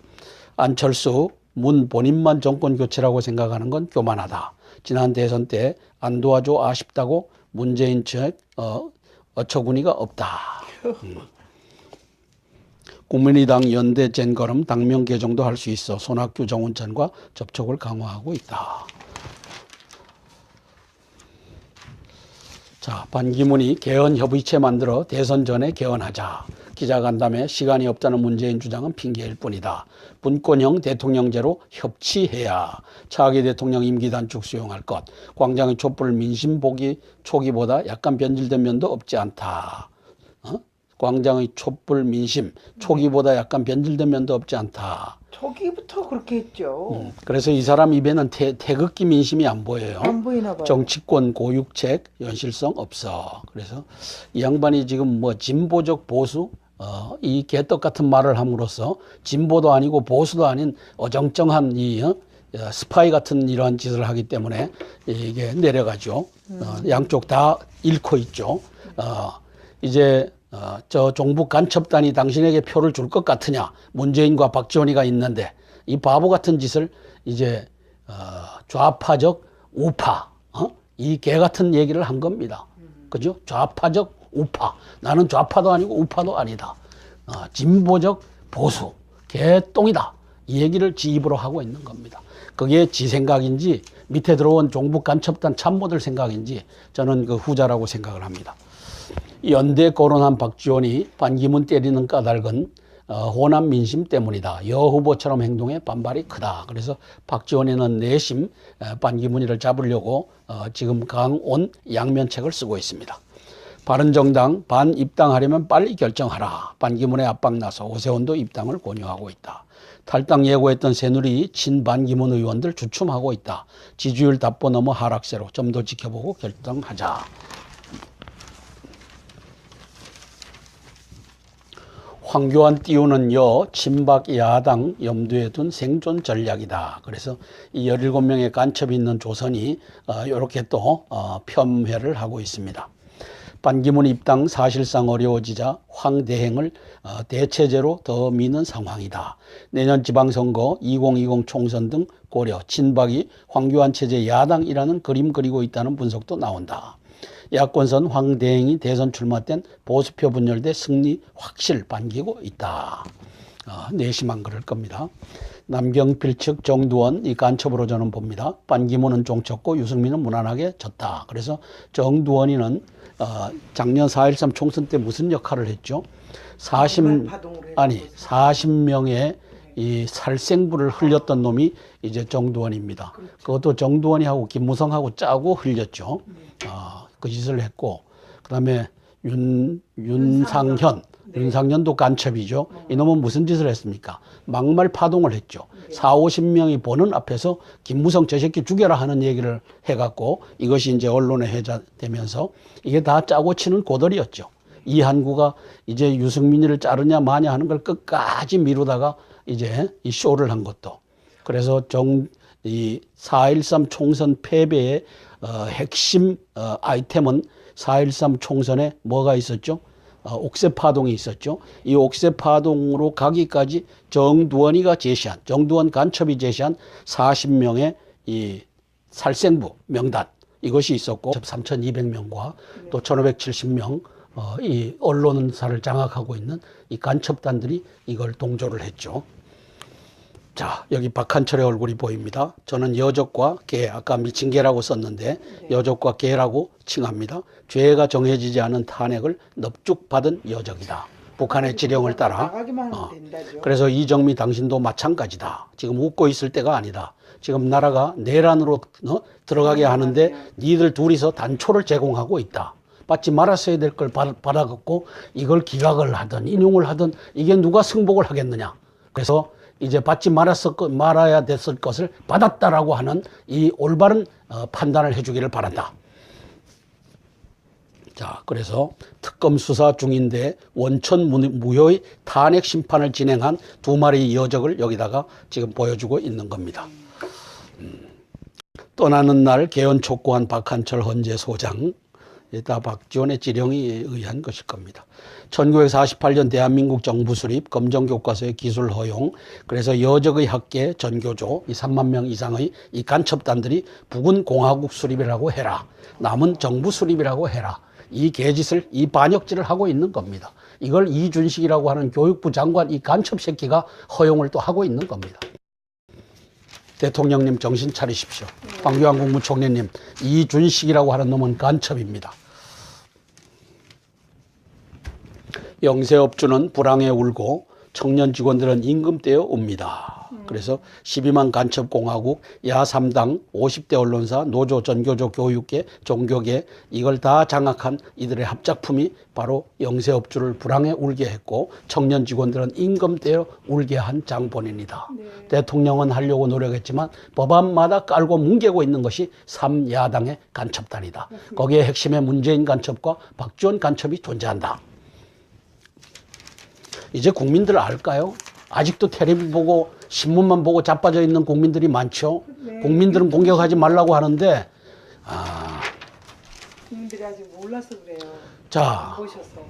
안철수, 문 본인만 정권 교체라고 생각하는 건 교만하다. 지난 대선 때 안 도와줘 아쉽다고 문재인 측 어처구니가 없다. 국민의당 연대 젠걸음 당명 개정도 할 수 있어 손학규 정운찬과 접촉을 강화하고 있다. 자, 반기문이 개헌협의체 만들어 대선 전에 개헌하자. 기자간담회 시간이 없다는 문재인 주장은 핑계일 뿐이다. 분권형 대통령제로 협치해야 차기 대통령 임기 단축 수용할 것. 광장의 촛불 민심 보기 초기보다 약간 변질된 면도 없지 않다. 광장의 촛불 민심 초기보다 약간 변질된 면도 없지 않다. 초기부터 그렇게 했죠. 그래서 이 사람 입에는 태극기 민심이 안 보여요. 안 보이나 봐요. 정치권 고육책 현실성 없어. 그래서 이 양반이 지금 뭐 진보적 보수 이 개떡 같은 말을 함으로써 진보도 아니고 보수도 아닌 어정쩡한 이 스파이 같은 이러한 짓을 하기 때문에 이게 내려가죠. 양쪽 다 잃고 있죠. 이제 저 종북 간첩단이 당신에게 표를 줄 것 같으냐? 문재인과 박지원이가 있는데 이 바보 같은 짓을 이제 좌파적 우파 이 개 같은 얘기를 한 겁니다. 그죠? 좌파적 우파. 나는 좌파도 아니고 우파도 아니다. 진보적 보수. 개똥이다. 이 얘기를 지 입으로 하고 있는 겁니다. 그게 지 생각인지 밑에 들어온 종북 간첩단 참모들 생각인지 저는 그 후자라고 생각을 합니다. 연대 거론한 박지원이 반기문 때리는 까닭은 호남 민심 때문이다. 여 후보처럼 행동에 반발이 크다. 그래서 박지원이는 내심 반기문이를 잡으려고 지금 강온 양면책을 쓰고 있습니다. 바른정당 반 입당하려면 빨리 결정하라. 반기문의 압박 나서 오세훈도 입당을 권유하고 있다. 탈당 예고했던 새누리 친반기문 의원들 주춤하고 있다. 지지율 답보 넘어 하락세로 좀 더 지켜보고 결정하자. 황교안 띄우는 친박 야당 염두에 둔 생존 전략이다. 그래서 이 17명의 간첩이 있는 조선이 이렇게 또 폄훼를 하고 있습니다. 반기문 입당 사실상 어려워지자 황대행을 대체제로 더 미는 상황이다. 내년 지방선거 2020 총선 등 고려 친박이 황교안 체제 야당이라는 그림 그리고 있다는 분석도 나온다. 야권선 황대행이 대선 출마 땐 보수표 분열돼 승리 확실 반기고 있다. 내심한 그럴 겁니다. 남경필 측 정두원 이 간첩으로 저는 봅니다. 반기문은 종쳤고 유승민은 무난하게 졌다. 그래서 정두원이는 작년 4.13 총선 때 무슨 역할을 했죠? 40명의 이 살생부를 흘렸던 놈이 이제 정두원입니다. 그것도 정두원이하고 김무성하고 짜고 흘렸죠. 그 짓을 했고, 그 다음에 윤상현도 간첩이죠. 이놈은 무슨 짓을 했습니까? 막말 파동을 했죠. 40~50명이 보는 앞에서 김무성 저 새끼 죽여라 하는 얘기를 해갖고 이것이 이제 언론에 회자되면서 이게 다 짜고 치는 고들이었죠. 이한구가 이제 유승민이를 자르냐 마냐 하는 걸 끝까지 미루다가 이제 이 쇼를 한 것도. 그래서 이 4.13 총선 패배의 핵심 아이템은 4.13 총선에 뭐가 있었죠? 옥새파동이 있었죠. 이 옥새파동으로 가기까지 정두원이가 제시한, 정두원 간첩이 제시한 40명의 이 살생부 명단 이것이 있었고 3,200명과 또 1,570명 이 언론사를 장악하고 있는 이 간첩단들이 이걸 동조를 했죠. 자, 여기 박한철의 얼굴이 보입니다. 저는 여적과 개, 아까 미친 개라고 썼는데 여적과 개라고 칭합니다. 죄가 정해지지 않은 탄핵을 넙죽받은 여적이다. 북한의 지령을 따라. 그래서 이정미 당신도 마찬가지다. 지금 웃고 있을 때가 아니다. 지금 나라가 내란으로 들어가게 하는데 니들 둘이서 단초를 제공하고 있다. 받지 말았어야 될 걸 받아갖고 이걸 기각을 하든 인용을 하든 이게 누가 승복을 하겠느냐. 그래서 이제 받지 말아야 됐을 것을 받았다라고 하는 이 올바른 판단을 해주기를 바란다. 자, 그래서 특검 수사 중인데 원천 무효의 탄핵 심판을 진행한 두 마리 여적을 여기다가 지금 보여주고 있는 겁니다. 떠나는 날 개헌 촉구한 박한철 헌재 소장. 다 박지원의 지령에 의한 것일 겁니다. 1948년 대한민국 정부 수립 검정교과서의 기술 허용, 그래서 여적의 학계 전교조 이 3만 명 이상의 이 간첩단들이 북은 공화국 수립이라고 해라. 남은 정부 수립이라고 해라. 이 개짓을, 이 반역질을 하고 있는 겁니다. 이걸 이준식이라고 하는 교육부 장관 이 간첩 새끼가 허용을 또 하고 있는 겁니다. 대통령님 정신 차리십시오. 황교안 국무총리님, 이준식이라고 하는 놈은 간첩입니다. 영세업주는 불황에 울고 청년 직원들은 임금 떼어 옵니다. 그래서 12만 간첩공화국, 야3당, 50대 언론사, 노조, 전교조, 교육계, 종교계 이걸 다 장악한 이들의 합작품이 바로 영세업주를 불황에 울게 했고 청년 직원들은 임금 떼어 울게 한 장본인이다. 네. 대통령은 하려고 노력했지만 법안마다 깔고 뭉개고 있는 것이 3야당의 간첩단이다. 거기에 핵심에 문재인 간첩과 박지원 간첩이 존재한다. 이제 국민들 알까요? 아직도 텔레비 보고 신문만 보고 자빠져 있는 국민들이 많죠. 네. 국민들은 공격하지 말라고 하는데 국민들이 아직 몰라서 그래요. 자, 안 보셔서.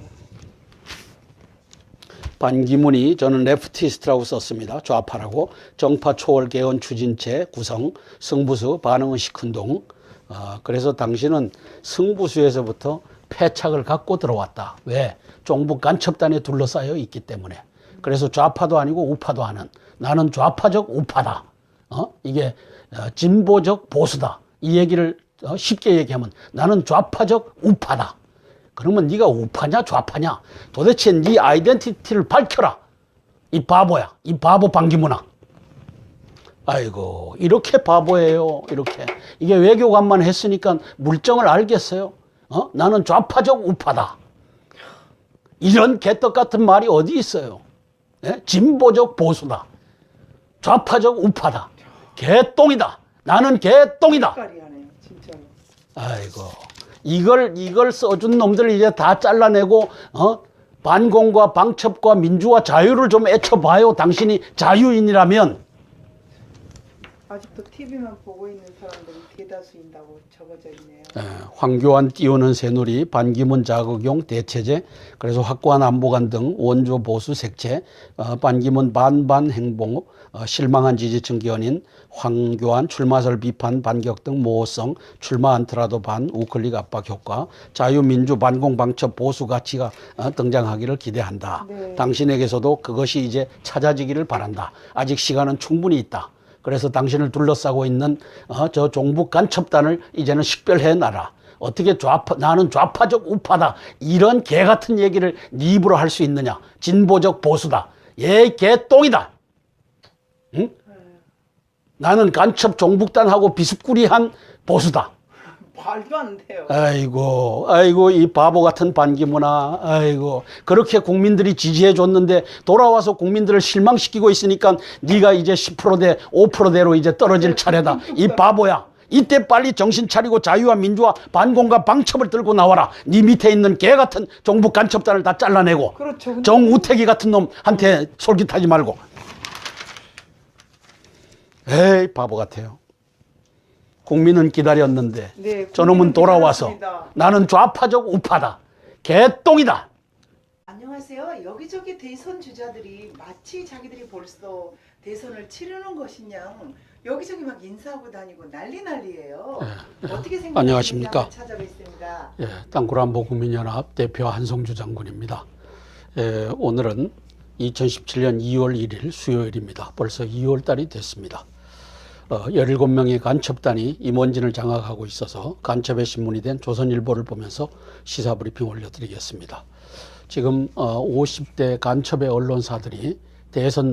반기문이 저는 레프티스트라고 썼습니다. 좌파라고. 정파 초월 개헌 추진체 구성, 승부수 반응은 시큰둥. 그래서 당신은 승부수에서부터 패착을 갖고 들어왔다. 왜? 종북 간첩단에 둘러싸여 있기 때문에. 그래서 좌파도 아니고 우파도 아닌 나는 좌파적 우파다. 이게 진보적 보수다. 이 얘기를 쉽게 얘기하면 나는 좌파적 우파다. 그러면 네가 우파냐 좌파냐? 도대체 네 아이덴티티를 밝혀라. 이 바보야. 이 바보 반기문아. 아이고 이렇게 바보예요. 이렇게. 이게 외교관만 했으니까 물정을 알겠어요. 나는 좌파적 우파다. 이런 개떡 같은 말이 어디 있어요. 예? 진보적 보수다. 좌파적 우파다. 개똥이다. 나는 개똥이다. 깔이하네 진짜로. 아이고 이걸 써준 놈들 이제 다 잘라내고 반공과 방첩과 민주화 자유를 좀 애쳐봐요. 당신이 자유인이라면. 아직도 TV만 보고 있는 사람들이 대다수인다고 적어져 있네요. 황교안 띄우는 새누리, 반기문 자극용 대체제, 그래서 확고한 안보관 등 원조 보수 색채, 반기문 반반 행보, 실망한 지지층 기원인 황교안 출마설 비판 반격 등 모호성, 출마 않더라도 반 우클릭 압박 효과, 자유민주 반공 방첩 보수 가치가 등장하기를 기대한다. 네. 당신에게서도 그것이 이제 찾아지기를 바란다. 아직 시간은 충분히 있다. 그래서 당신을 둘러싸고 있는 저 종북 간첩단을 이제는 식별해놔라. 어떻게 나는 좌파적 우파다. 이런 개 같은 얘기를 네 입으로 할 수 있느냐. 진보적 보수다. 얘 개똥이다. 응? 나는 간첩 종북단하고 비스꾸리한 보수다. 말도 안 돼요. 아이고 이 바보 같은 반기문아. 아이고 그렇게 국민들이 지지해 줬는데 돌아와서 국민들을 실망시키고 있으니까 네가 이제 10%대 5%대로 이제 떨어질 차례다. 이 바보야. 이때 빨리 정신 차리고 자유와 민주화 반공과 방첩을 들고 나와라. 네 밑에 있는 개 같은 종북 간첩단을 다 잘라내고. 그렇죠. 정우택이 같은 놈한테 솔깃하지 말고. 에이 바보 같아요. 국민은 기다렸는데 네, 저놈은 돌아와서 기다렸습니다. 나는 좌파적 우파다. 개똥이다. 안녕하세요. 여기저기 대선 주자들이 마치 자기들이 벌써 대선을 치르는 것이냐 여기저기 막 인사하고 다니고 난리예요. 어떻게 생각하십니까? 안녕하십니까? 찾아뵙습니다. 땅굴안보 국민연합 대표 한성주 장군입니다. 오늘은 2017년 2월 1일 수요일입니다. 벌써 2월 달이 됐습니다. 17명의 간첩단이 임원진을 장악하고 있어서 간첩의 신문이 된 조선일보를 보면서 시사브리핑 올려드리겠습니다. 지금 50대 간첩의 언론사들이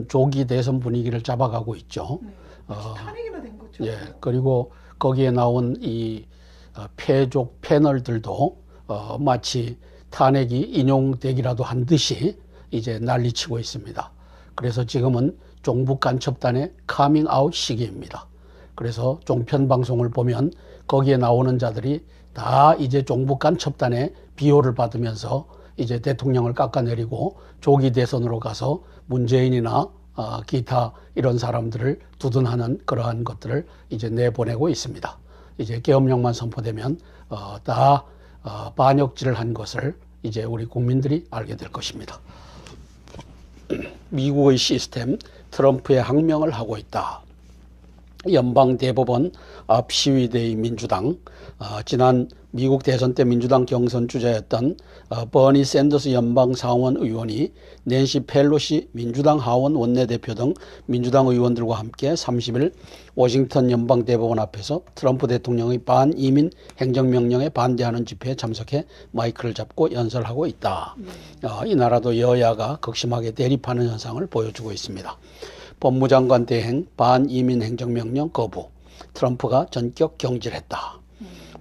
조기 대선 분위기를 잡아가고 있죠. 탄핵이나 된 거죠. 예, 그리고 거기에 나온 이 패족 패널들도 마치 탄핵이 인용되기라도 한 듯이 이제 난리치고 있습니다. 그래서 지금은 종북 간첩단의 카밍 아웃 시기입니다. 그래서 종편 방송을 보면 거기에 나오는 자들이 다 이제 종북 간첩단의 비호를 받으면서 이제 대통령을 깎아내리고 조기 대선으로 가서 문재인이나 기타 이런 사람들을 두둔하는 그러한 것들을 이제 내보내고 있습니다. 이제 계엄령만 선포되면 다 반역질을 한 것을 이제 우리 국민들이 알게 될 것입니다. 미국의 시스템, 트럼프의 항명을 하고 있다. 연방대법원 앞 시위대의 민주당, 지난 미국 대선 때 민주당 경선 주자였던 버니 샌더스 연방상원 의원이 낸시 펠로시 민주당 하원 원내대표 등 민주당 의원들과 함께 30일 워싱턴 연방대법원 앞에서 트럼프 대통령의 반이민 행정명령에 반대하는 집회에 참석해 마이크를 잡고 연설하고 있다. 이 나라도 여야가 극심하게 대립하는 현상을 보여주고 있습니다. 법무장관 대행 반이민 행정명령 거부. 트럼프가 전격 경질했다.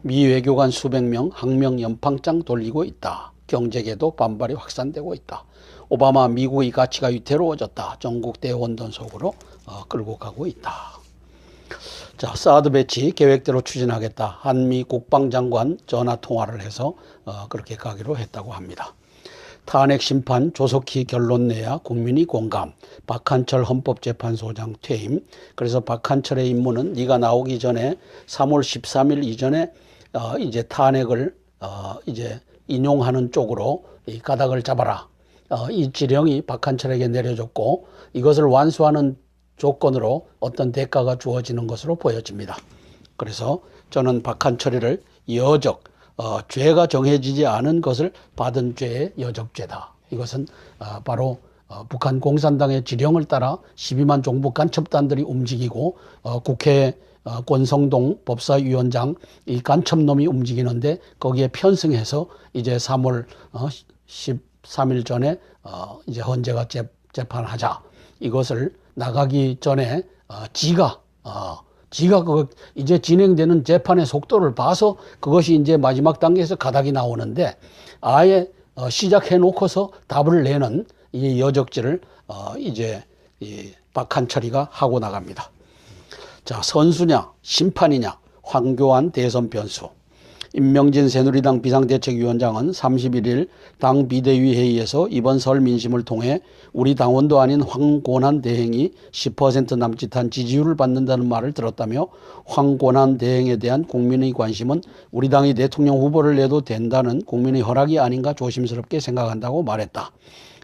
미 외교관 수백 명 항명 연방장 돌리고 있다. 경제계도 반발이 확산되고 있다. 오바마 미국의 가치가 위태로워졌다. 전국 대혼돈 속으로 끌고 가고 있다. 자, 사드 배치 계획대로 추진하겠다. 한미 국방장관 전화 통화를 해서 그렇게 가기로 했다고 합니다. 탄핵 심판 조속히 결론 내야 국민이 공감. 박한철 헌법재판소장 퇴임. 그래서 박한철의 임무는 네가 나오기 전에 3월 13일 이전에 이제 탄핵을 이제 인용하는 쪽으로 이 가닥을 잡아라. 이 지령이 박한철에게 내려졌고 이것을 완수하는 조건으로 어떤 대가가 주어지는 것으로 보여집니다. 그래서 저는 박한철이를 여적, 죄가 정해지지 않은 것을 받은 죄의 여적죄다. 이것은 바로 북한 공산당의 지령을 따라 12만 종북 간첩단들이 움직이고 국회 권성동 법사위원장 이 간첩놈이 움직이는데 거기에 편승해서 이제 3월 13일 전에 이제 헌재가 재판하자. 이것을 나가기 전에 지가 그 이제 진행되는 재판의 속도를 봐서 그것이 이제 마지막 단계에서 가닥이 나오는데 아예 시작해 놓고서 답을 내는 이 여적죄를 이제 이 박한철이가 하고 나갑니다. 자, 선수냐 심판이냐 황교안 대선 변수. 임명진 새누리당 비상대책위원장은 31일 당 비대위 회의에서 이번 설 민심을 통해 우리 당원도 아닌 황곤한 대행이 10% 남짓한 지지율을 받는다는 말을 들었다며 황곤한 대행에 대한 국민의 관심은 우리 당이 대통령 후보를 내도 된다는 국민의 허락이 아닌가 조심스럽게 생각한다고 말했다.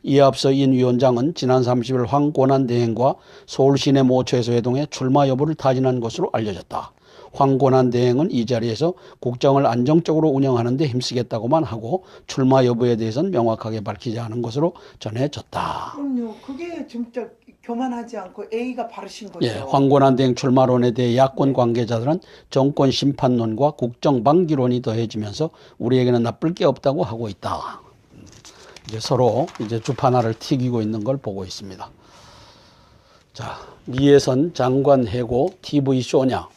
이에 앞서 인 위원장은 지난 30일 황곤한 대행과 서울 시내 모처에서 회동해 출마 여부를 타진한 것으로 알려졌다. 황곤한 대행은 이 자리에서 국정을 안정적으로 운영하는 데 힘쓰겠다고만 하고 출마 여부에 대해서는 명확하게 밝히지 않은 것으로 전해졌다. 그럼요. 그게 진짜 교만하지 않고 A가 바르신 거죠. 예, 황곤한 대행 출마론에 대해 야권 관계자들은 정권 심판론과 국정 방기론이 더해지면서 우리에게는 나쁠 게 없다고 하고 있다. 이제 서로 이제 주판알을 튀기고 있는 걸 보고 있습니다. 자, 미예선 장관 해고 TV 쇼냐.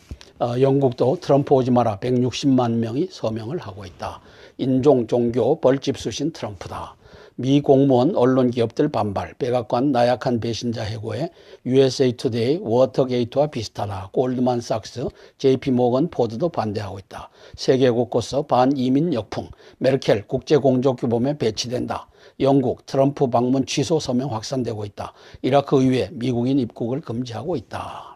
영국도 트럼프 오지 마라 160만 명이 서명을 하고 있다. 인종, 종교, 벌집 수신 트럼프다. 미 공무원, 언론 기업들 반발, 백악관 나약한 배신자 해고에 USA 투데이, 워터게이트와 비슷하다. 골드만삭스, JP모건, 포드도 반대하고 있다. 세계 곳곳서 반이민 역풍, 메르켈 국제공조규범에 배치된다. 영국 트럼프 방문 취소 서명 확산되고 있다. 이라크 의회 미국인 입국을 금지하고 있다.